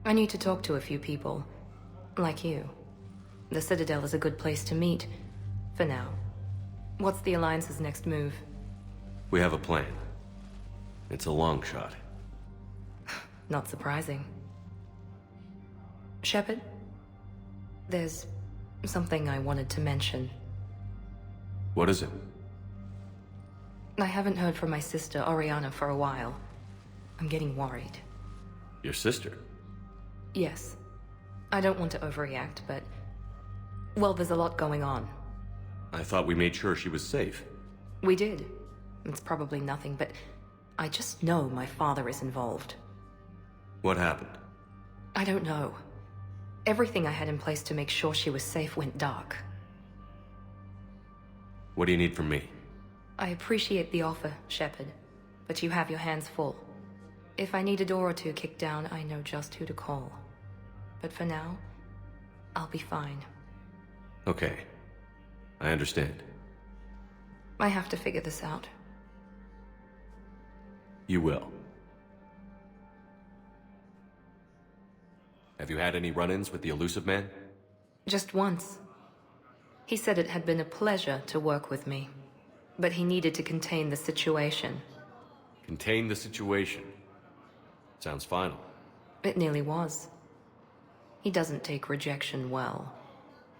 I need to talk to a few people. Like you. The Citadel is a good place to meet. For now. What's the Alliance's next move? We have a plan. It's a long shot. Not surprising. Shepard? There's something I wanted to mention. What is it? I haven't heard from my sister, Oriana, for a while. I'm getting worried. Your sister? Yes. I don't want to overreact, but... well, there's a lot going on. I thought we made sure she was safe. We did. It's probably nothing, but... I just know my father is involved. What happened? I don't know. Everything I had in place to make sure she was safe went dark. What do you need from me? I appreciate the offer, Shepard, but you have your hands full. If I need a door or two kicked down, I know just who to call. But for now, I'll be fine. Okay. I understand. I have to figure this out. You will. Have you had any run-ins with the Elusive Man? Just once. He said it had been a pleasure to work with me, but he needed to contain the situation. Contain the situation. Sounds final. It nearly was. He doesn't take rejection well.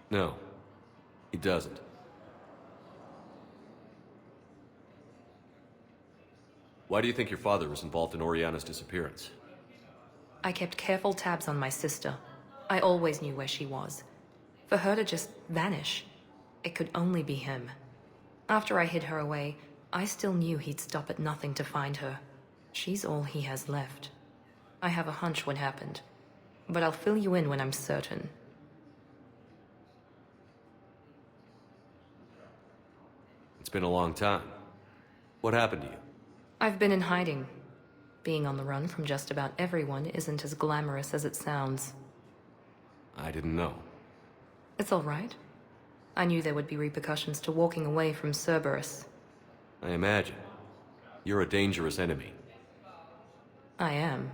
No, he doesn't. Why do you think your father was involved in Oriana's disappearance? I kept careful tabs on my sister. I always knew where she was. For her to just vanish, it could only be him. After I hid her away, I still knew he'd stop at nothing to find her. She's all he has left. I have a hunch what happened, but I'll fill you in when I'm certain. It's been a long time. What happened to you? I've been in hiding. Being on the run from just about everyone isn't as glamorous as it sounds. I didn't know. It's all right. I knew there would be repercussions to walking away from Cerberus. I imagine. You're a dangerous enemy. I am.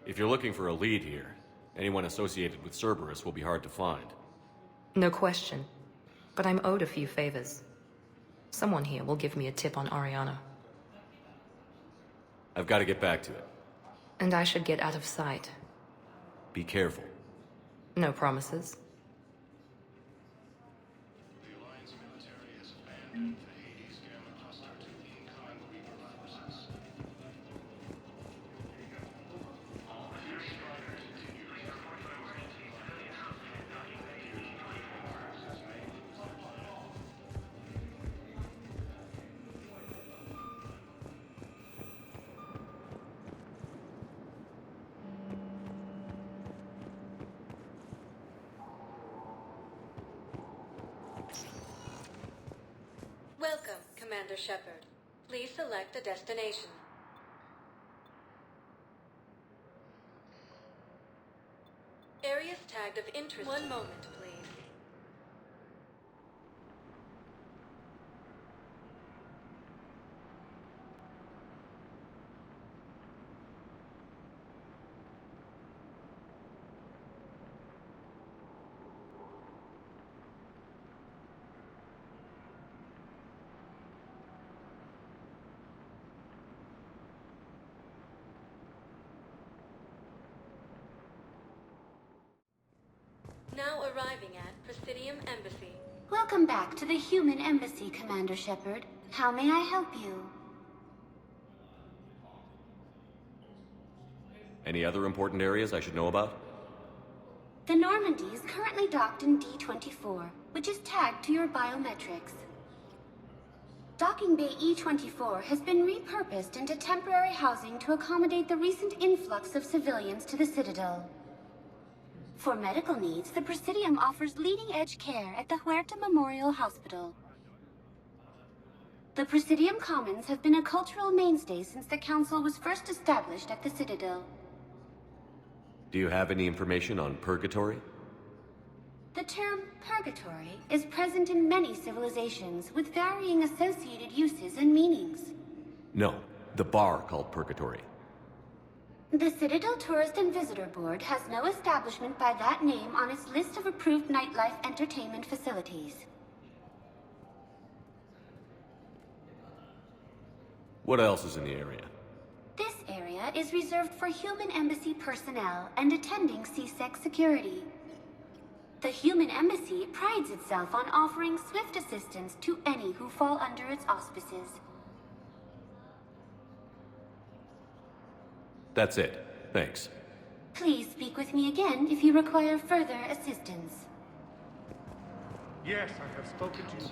If you're looking for a lead here, anyone associated with Cerberus will be hard to find. No question. But I'm owed a few favors. Someone here will give me a tip on Oriana. I've got to get back to it. And I should get out of sight. Be careful. No promises. The Alliance military has abandoned the Hades Gamma cluster to incoming Reaper forces. Welcome, Commander Shepard. Please select a destination. Areas tagged of interest. One moment, please. arriving at Presidium Embassy. Welcome back to the Human Embassy, Commander Shepard. How may I help you? Any other important areas I should know about? The Normandy is currently docked in D-24, which is tagged to your biometrics. Docking Bay E-24 has been repurposed into temporary housing to accommodate the recent influx of civilians to the Citadel. For medical needs, the Presidium offers leading-edge care at the Huerta Memorial Hospital. The Presidium Commons have been a cultural mainstay since the Council was first established at the Citadel. Do you have any information on purgatory? The term purgatory is present in many civilizations with varying associated uses and meanings. No, the bar called purgatory. The Citadel Tourist and Visitor Board has no establishment by that name on its list of approved nightlife entertainment facilities. What else is in the area? This area is reserved for Human Embassy personnel and attending CSEC security. The Human Embassy prides itself on offering swift assistance to any who fall under its auspices. That's it. Thanks. Please speak with me again if you require further assistance. Yes, I have spoken to you.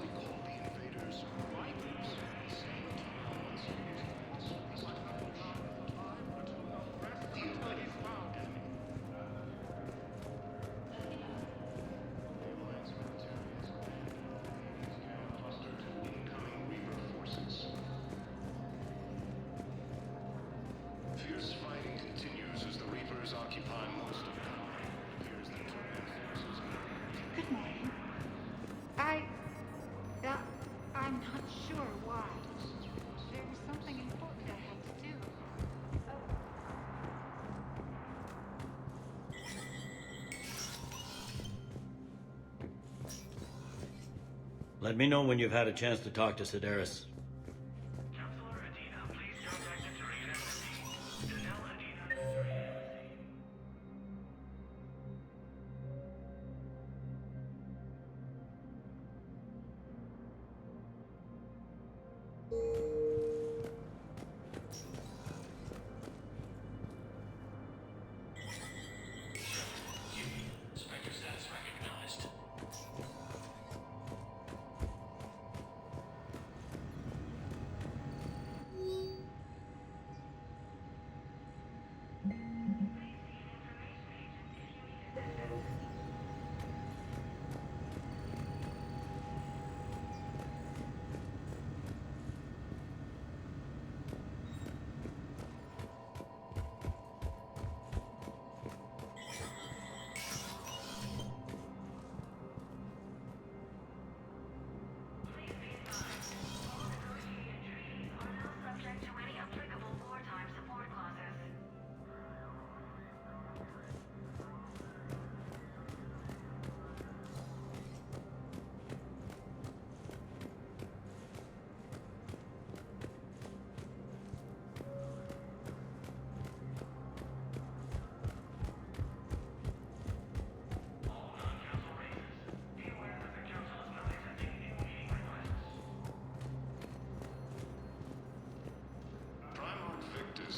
Fierce fighting continues as the Reapers occupy most of Power. It appears that Turian forces are... Good morning. I'm not sure why. There was something important I had to do. Let me know when you've had a chance to talk to Sedaris.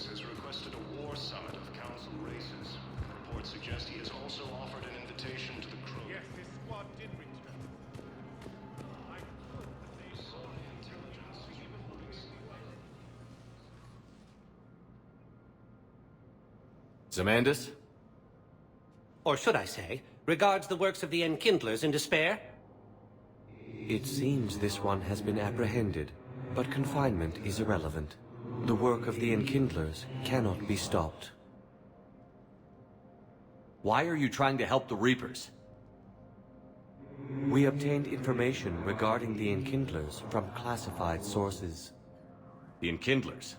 Has requested a war summit of council races. Reports suggest he has also offered an invitation to the crew. Yes, his squad did return. I hope that they saw the intelligence Zamandis? Or should I say, regards the works of the Enkindlers in despair? It seems this one has been apprehended, but confinement is irrelevant. The work of the Enkindlers cannot be stopped. Why are you trying to help the Reapers? We obtained information regarding the Enkindlers from classified sources. The Enkindlers?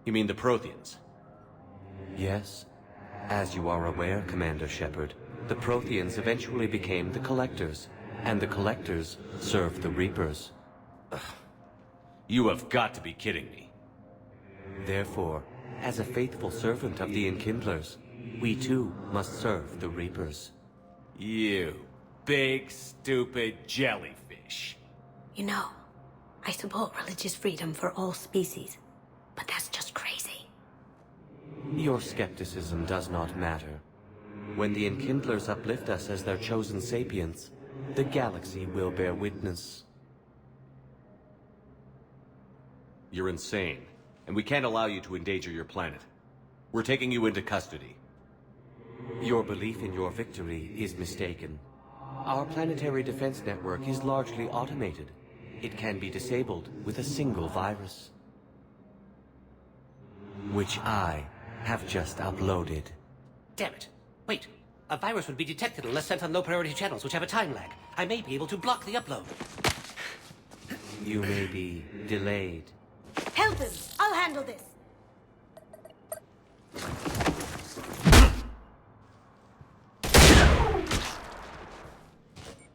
You mean the Protheans? Yes. As you are aware, Commander Shepard, the Protheans eventually became the Collectors, and the Collectors served the Reapers. Ugh. You have got to be kidding me. Therefore, as a faithful servant of the Enkindlers, we too must serve the Reapers. You. Big, stupid jellyfish. You know, I support religious freedom for all species, but that's just crazy. Your skepticism does not matter. When the Enkindlers uplift us as their chosen sapients, the galaxy will bear witness. You're insane, and we can't allow you to endanger your planet. We're taking you into custody. Your belief in your victory is mistaken. Our planetary defense network is largely automated. It can be disabled with a single virus, which I have just uploaded. Damn it. Wait. A virus would be detected unless sent on low-priority channels, which have a time lag. I may be able to block the upload. You may be delayed. Help him! I'll handle this!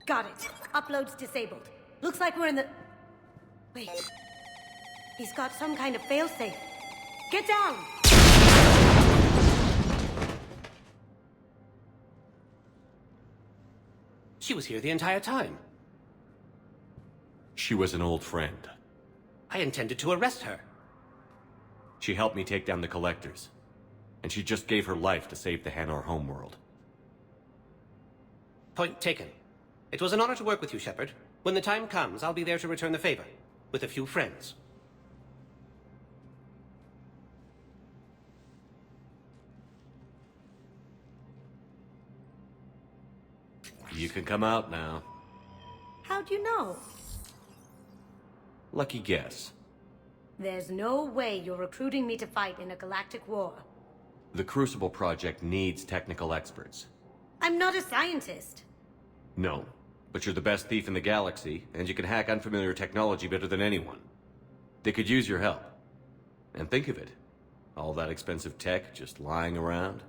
Got it. Upload's disabled. Looks like we're in the... Wait. He's got some kind of failsafe. Get down! She was here the entire time. She was an old friend. I intended to arrest her. She helped me take down the Collectors. And she just gave her life to save the Hanar homeworld. Point taken. It was an honor to work with you, Shepard. When the time comes, I'll be there to return the favor. With a few friends. You can come out now. How'd you know? Lucky guess. There's no way you're recruiting me to fight in a galactic war. The Crucible Project needs technical experts. I'm not a scientist. No, but you're the best thief in the galaxy, and you can hack unfamiliar technology better than anyone. They could use your help. And think of it. All that expensive tech just lying around.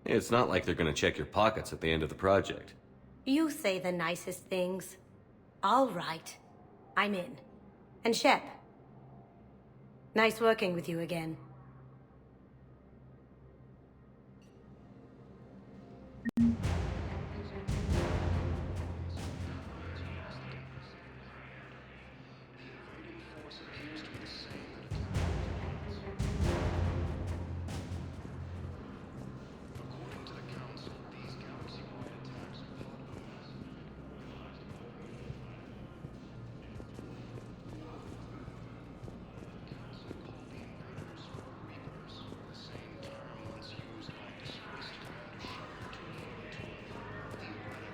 It's not like they're gonna check your pockets at the end of the project. You say the nicest things. All right. I'm in. And Shep. Nice working with you again.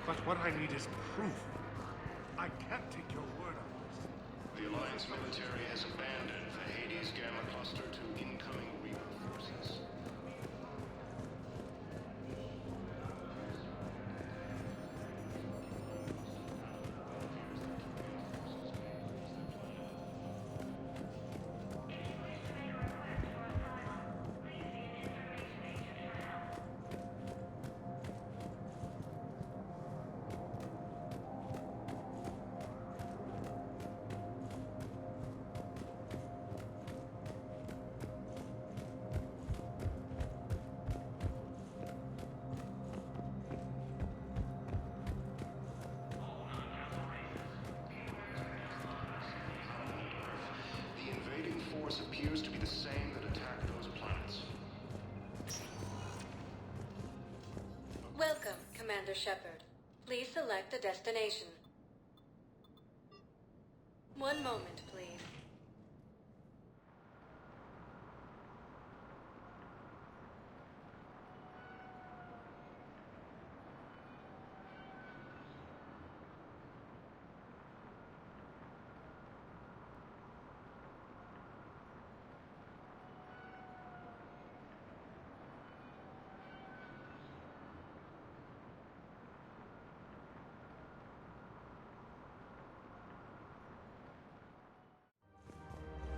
But what I need is proof. I can't take your word on this. The Alliance military has abandoned the Hades Gamma Cluster to incoming Reaper forces. Appears to be the same that attacked those planets. Welcome, Commander Shepard. Please select a destination. One moment, please.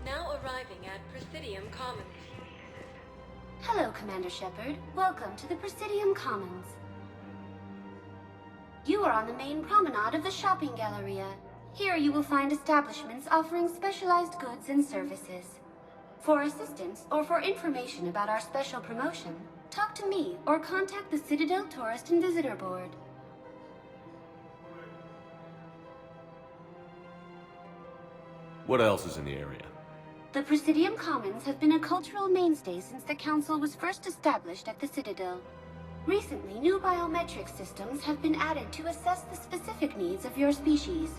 Now arriving at Presidium Commons. Hello, Commander Shepard. Welcome to the Presidium Commons. You are on the main promenade of the shopping galleria. Here you will find establishments offering specialized goods and services. For assistance or for information about our special promotion, talk to me or contact the Citadel Tourist and Visitor Board. What else is in the area? The Presidium Commons have been a cultural mainstay since the Council was first established at the Citadel. Recently, new biometric systems have been added to assess the specific needs of your species.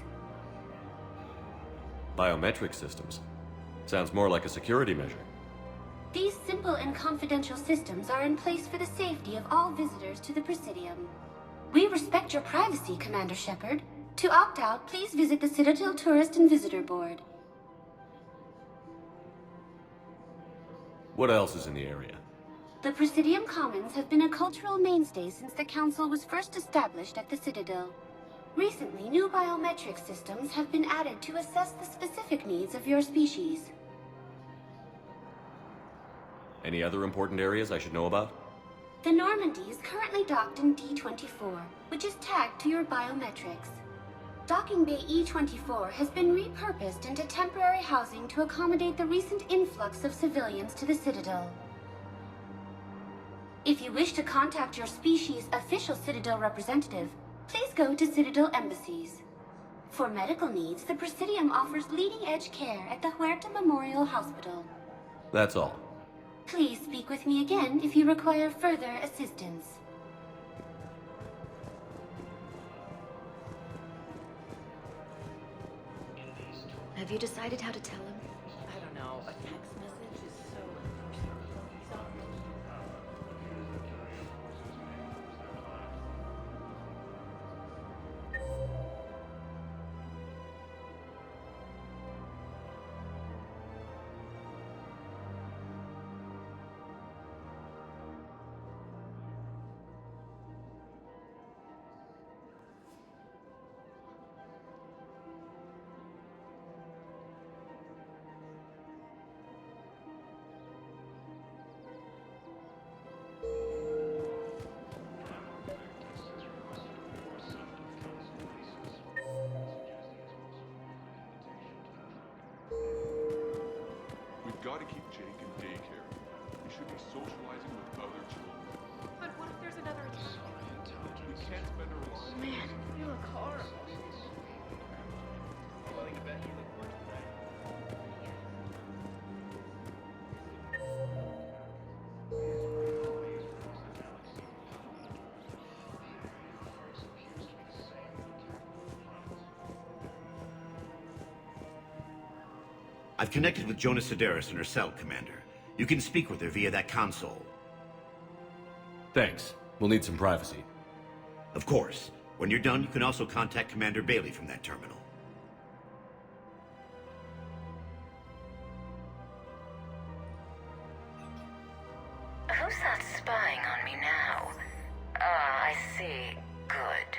Biometric systems? Sounds more like a security measure. These simple and confidential systems are in place for the safety of all visitors to the Presidium. We respect your privacy, Commander Shepard. To opt out, please visit the Citadel Tourist and Visitor Board. What else is in the area? The Presidium Commons have been a cultural mainstay since the Council was first established at the Citadel. Recently, new biometric systems have been added to assess the specific needs of your species. Any other important areas I should know about? The Normandy is currently docked in D-24, which is tagged to your biometrics. Docking Bay E-24 has been repurposed into temporary housing to accommodate the recent influx of civilians to the Citadel. If you wish to contact your species' official Citadel representative, please go to Citadel embassies. For medical needs, the Presidium offers leading-edge care at the Huerta Memorial Hospital. That's all. Please speak with me again if you require further assistance. Have you decided how to tell him? I don't know. A text message is so impersonal. We've got to keep Jake in daycare. He should be socializing with other children. But what if there's another attack? We can't spend our lives. Man, you look horrible. Willing to bet you look worse than that. I've connected with Jonas Sedaris in her cell, Commander. You can speak with her via that console. Thanks. We'll need some privacy. Of course. When you're done, you can also contact Commander Bailey from that terminal. Who's that spying on me now? Ah, I see. Good.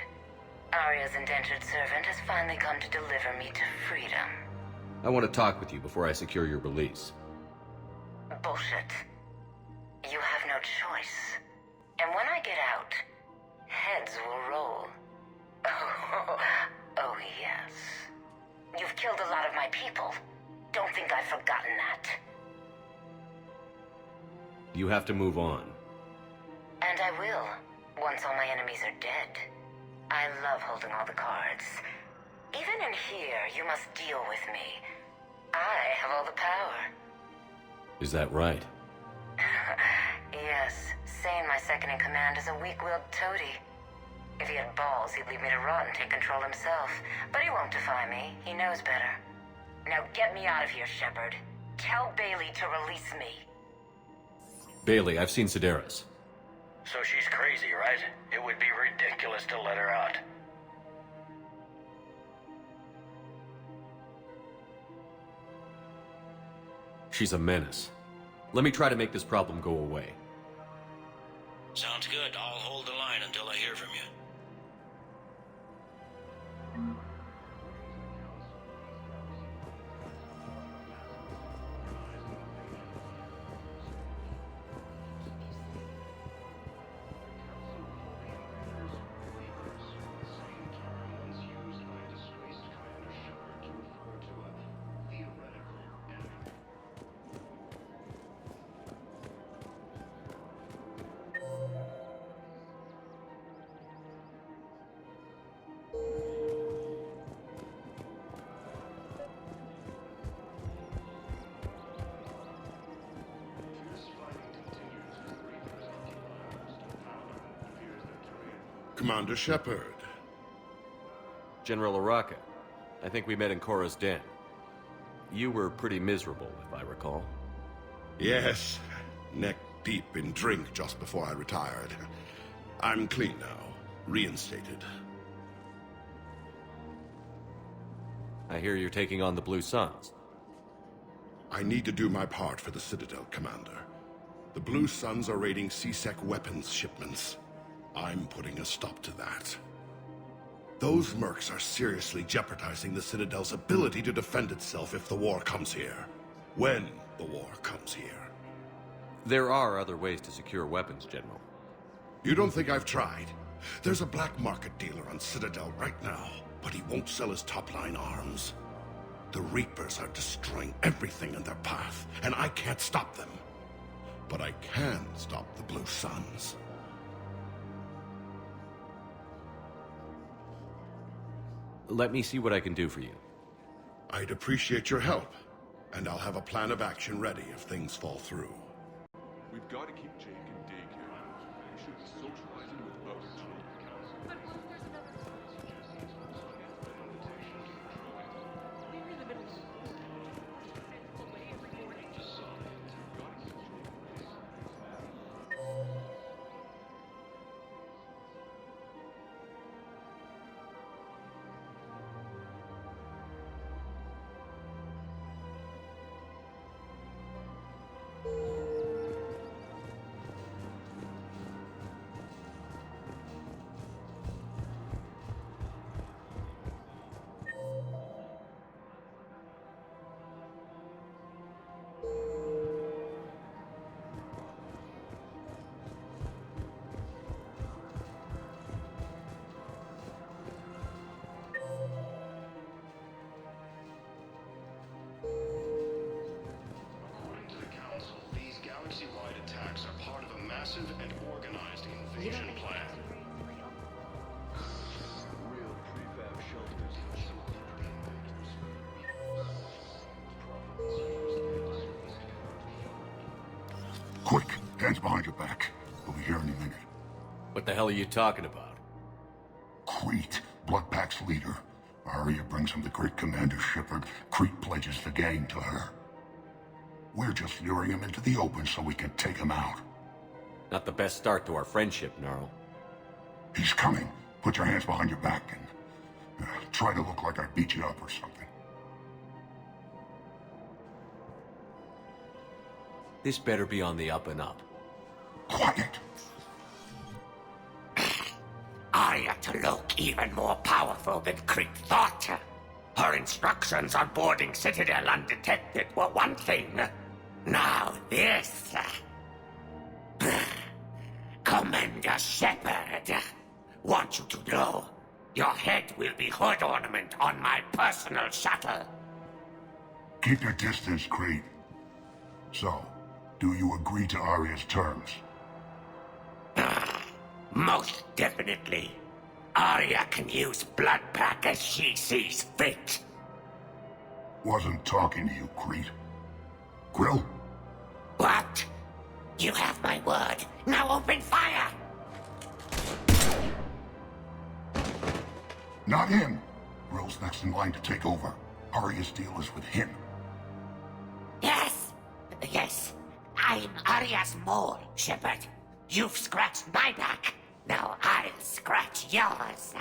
Arya's indentured servant has finally come to deliver me to freedom. I want to talk with you before I secure your release. Bullshit. You have no choice. And when I get out, heads will roll. Oh yes. You've killed a lot of my people. Don't think I've forgotten that. You have to move on. And I will, once all my enemies are dead. I love holding all the cards. Even in here, you must deal with me. I have all the power. Is that right? Yes, Sane, my second-in-command, is a weak-willed toady. If he had balls, he'd leave me to rot and take control himself. But he won't defy me. He knows better. Now get me out of here, Shepard. Tell Bailey to release me. Bailey, I've seen Sedaris. So she's crazy, right? It would be ridiculous to let her out. She's a menace. Let me try to make this problem go away. Sounds good. I'll hold the line until I hear from you. Commander Shepard. General Araka. I think we met in Korra's den. You were pretty miserable, if I recall. Yes, neck deep in drink just before I retired. I'm clean now, reinstated. I hear you're taking on the Blue Suns. I need to do my part for the Citadel, Commander. The Blue Suns are raiding C-Sec weapons shipments. I'm putting a stop to that. Those mercs are seriously jeopardizing the Citadel's ability to defend itself if the war comes here. When the war comes here. There are other ways to secure weapons, General. You don't think I've tried? There's a black market dealer on Citadel right now, but he won't sell his top-line arms. The Reapers are destroying everything in their path, and I can't stop them. But I can stop the Blue Suns. Let me see what I can do for you. I'd appreciate your help, and I'll have a plan of action ready if things fall through. We've got to keep Jake in daycare. He should be socializing with other children. Galaxy-wide attacks are part of a massive and organized invasion plan. Real prefab shelters. Quick, hands behind your back. We'll be here any minute. What the hell are you talking about? Crete, Bloodpack's leader. Arya brings him the great Commander Shepard. Crete pledges the gang to her. We're just luring him into the open so we can take him out. Not the best start to our friendship, Gnarl. He's coming. Put your hands behind your back and try to look like I beat you up or something. This better be on the up and up. Quiet! Arya to look even more powerful than Crete thought. Her instructions on boarding Citadel undetected were one thing. Now this. Commander Shepard, want you to know, your head will be hood ornament on my personal shuttle. Keep your distance, Crete. So, do you agree to Arya's terms? Most definitely. Arya can use Bloodpack as she sees fit. Wasn't talking to you, Crete. Grill? What? You have my word. Now open fire! Not him. Grill's next in line to take over. Arya's deal is with him. Yes. Yes. I'm Arya's mole, Shepard. You've scratched my back. Now I'll scratch yours.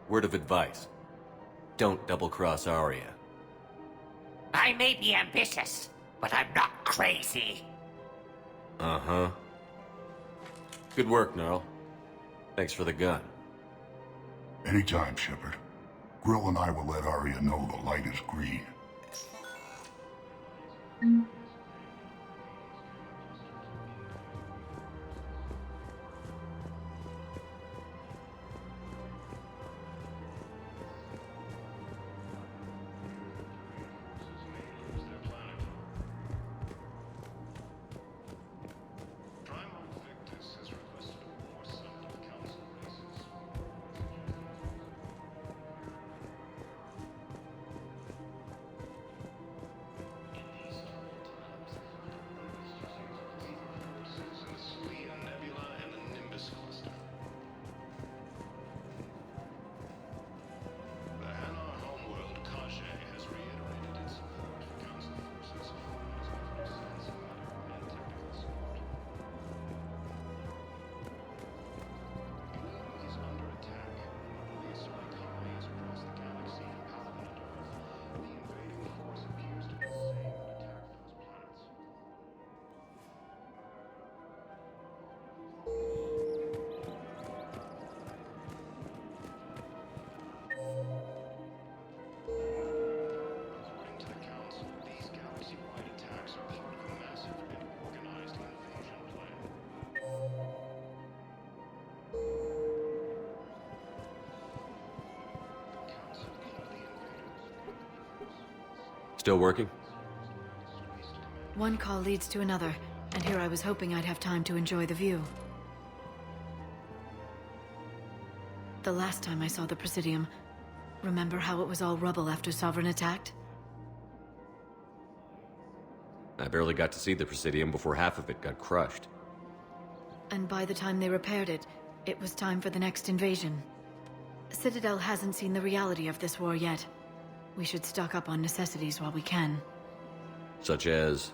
Word of advice. Don't double-cross Arya. I may be ambitious, but I'm not crazy. Uh-huh. Good work, Gnarl. Thanks for the gun. Anytime, Shepard. Grill and I will let Arya know the light is green. Still working? One call leads to another, and here I was hoping I'd have time to enjoy the view. The last time I saw the Presidium, remember how it was all rubble after Sovereign attacked? I barely got to see the Presidium before half of it got crushed. And by the time they repaired it, it was time for the next invasion. Citadel hasn't seen the reality of this war yet. We should stock up on necessities while we can. Such as?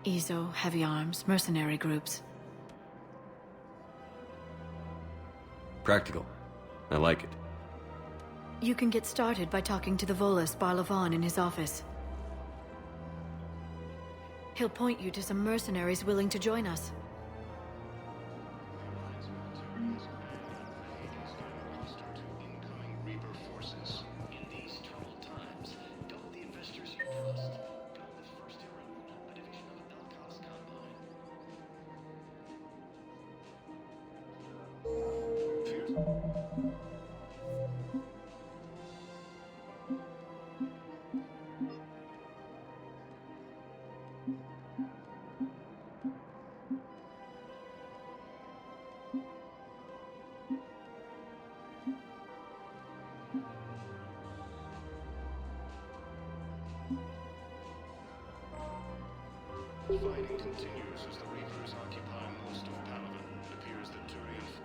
EZO, heavy arms, mercenary groups. Practical. I like it. You can get started by talking to the Volus Barlavon in his office. He'll point you to some mercenaries willing to join us. Fighting continues as the Reapers occupy most of Palaven. It appears that Turian...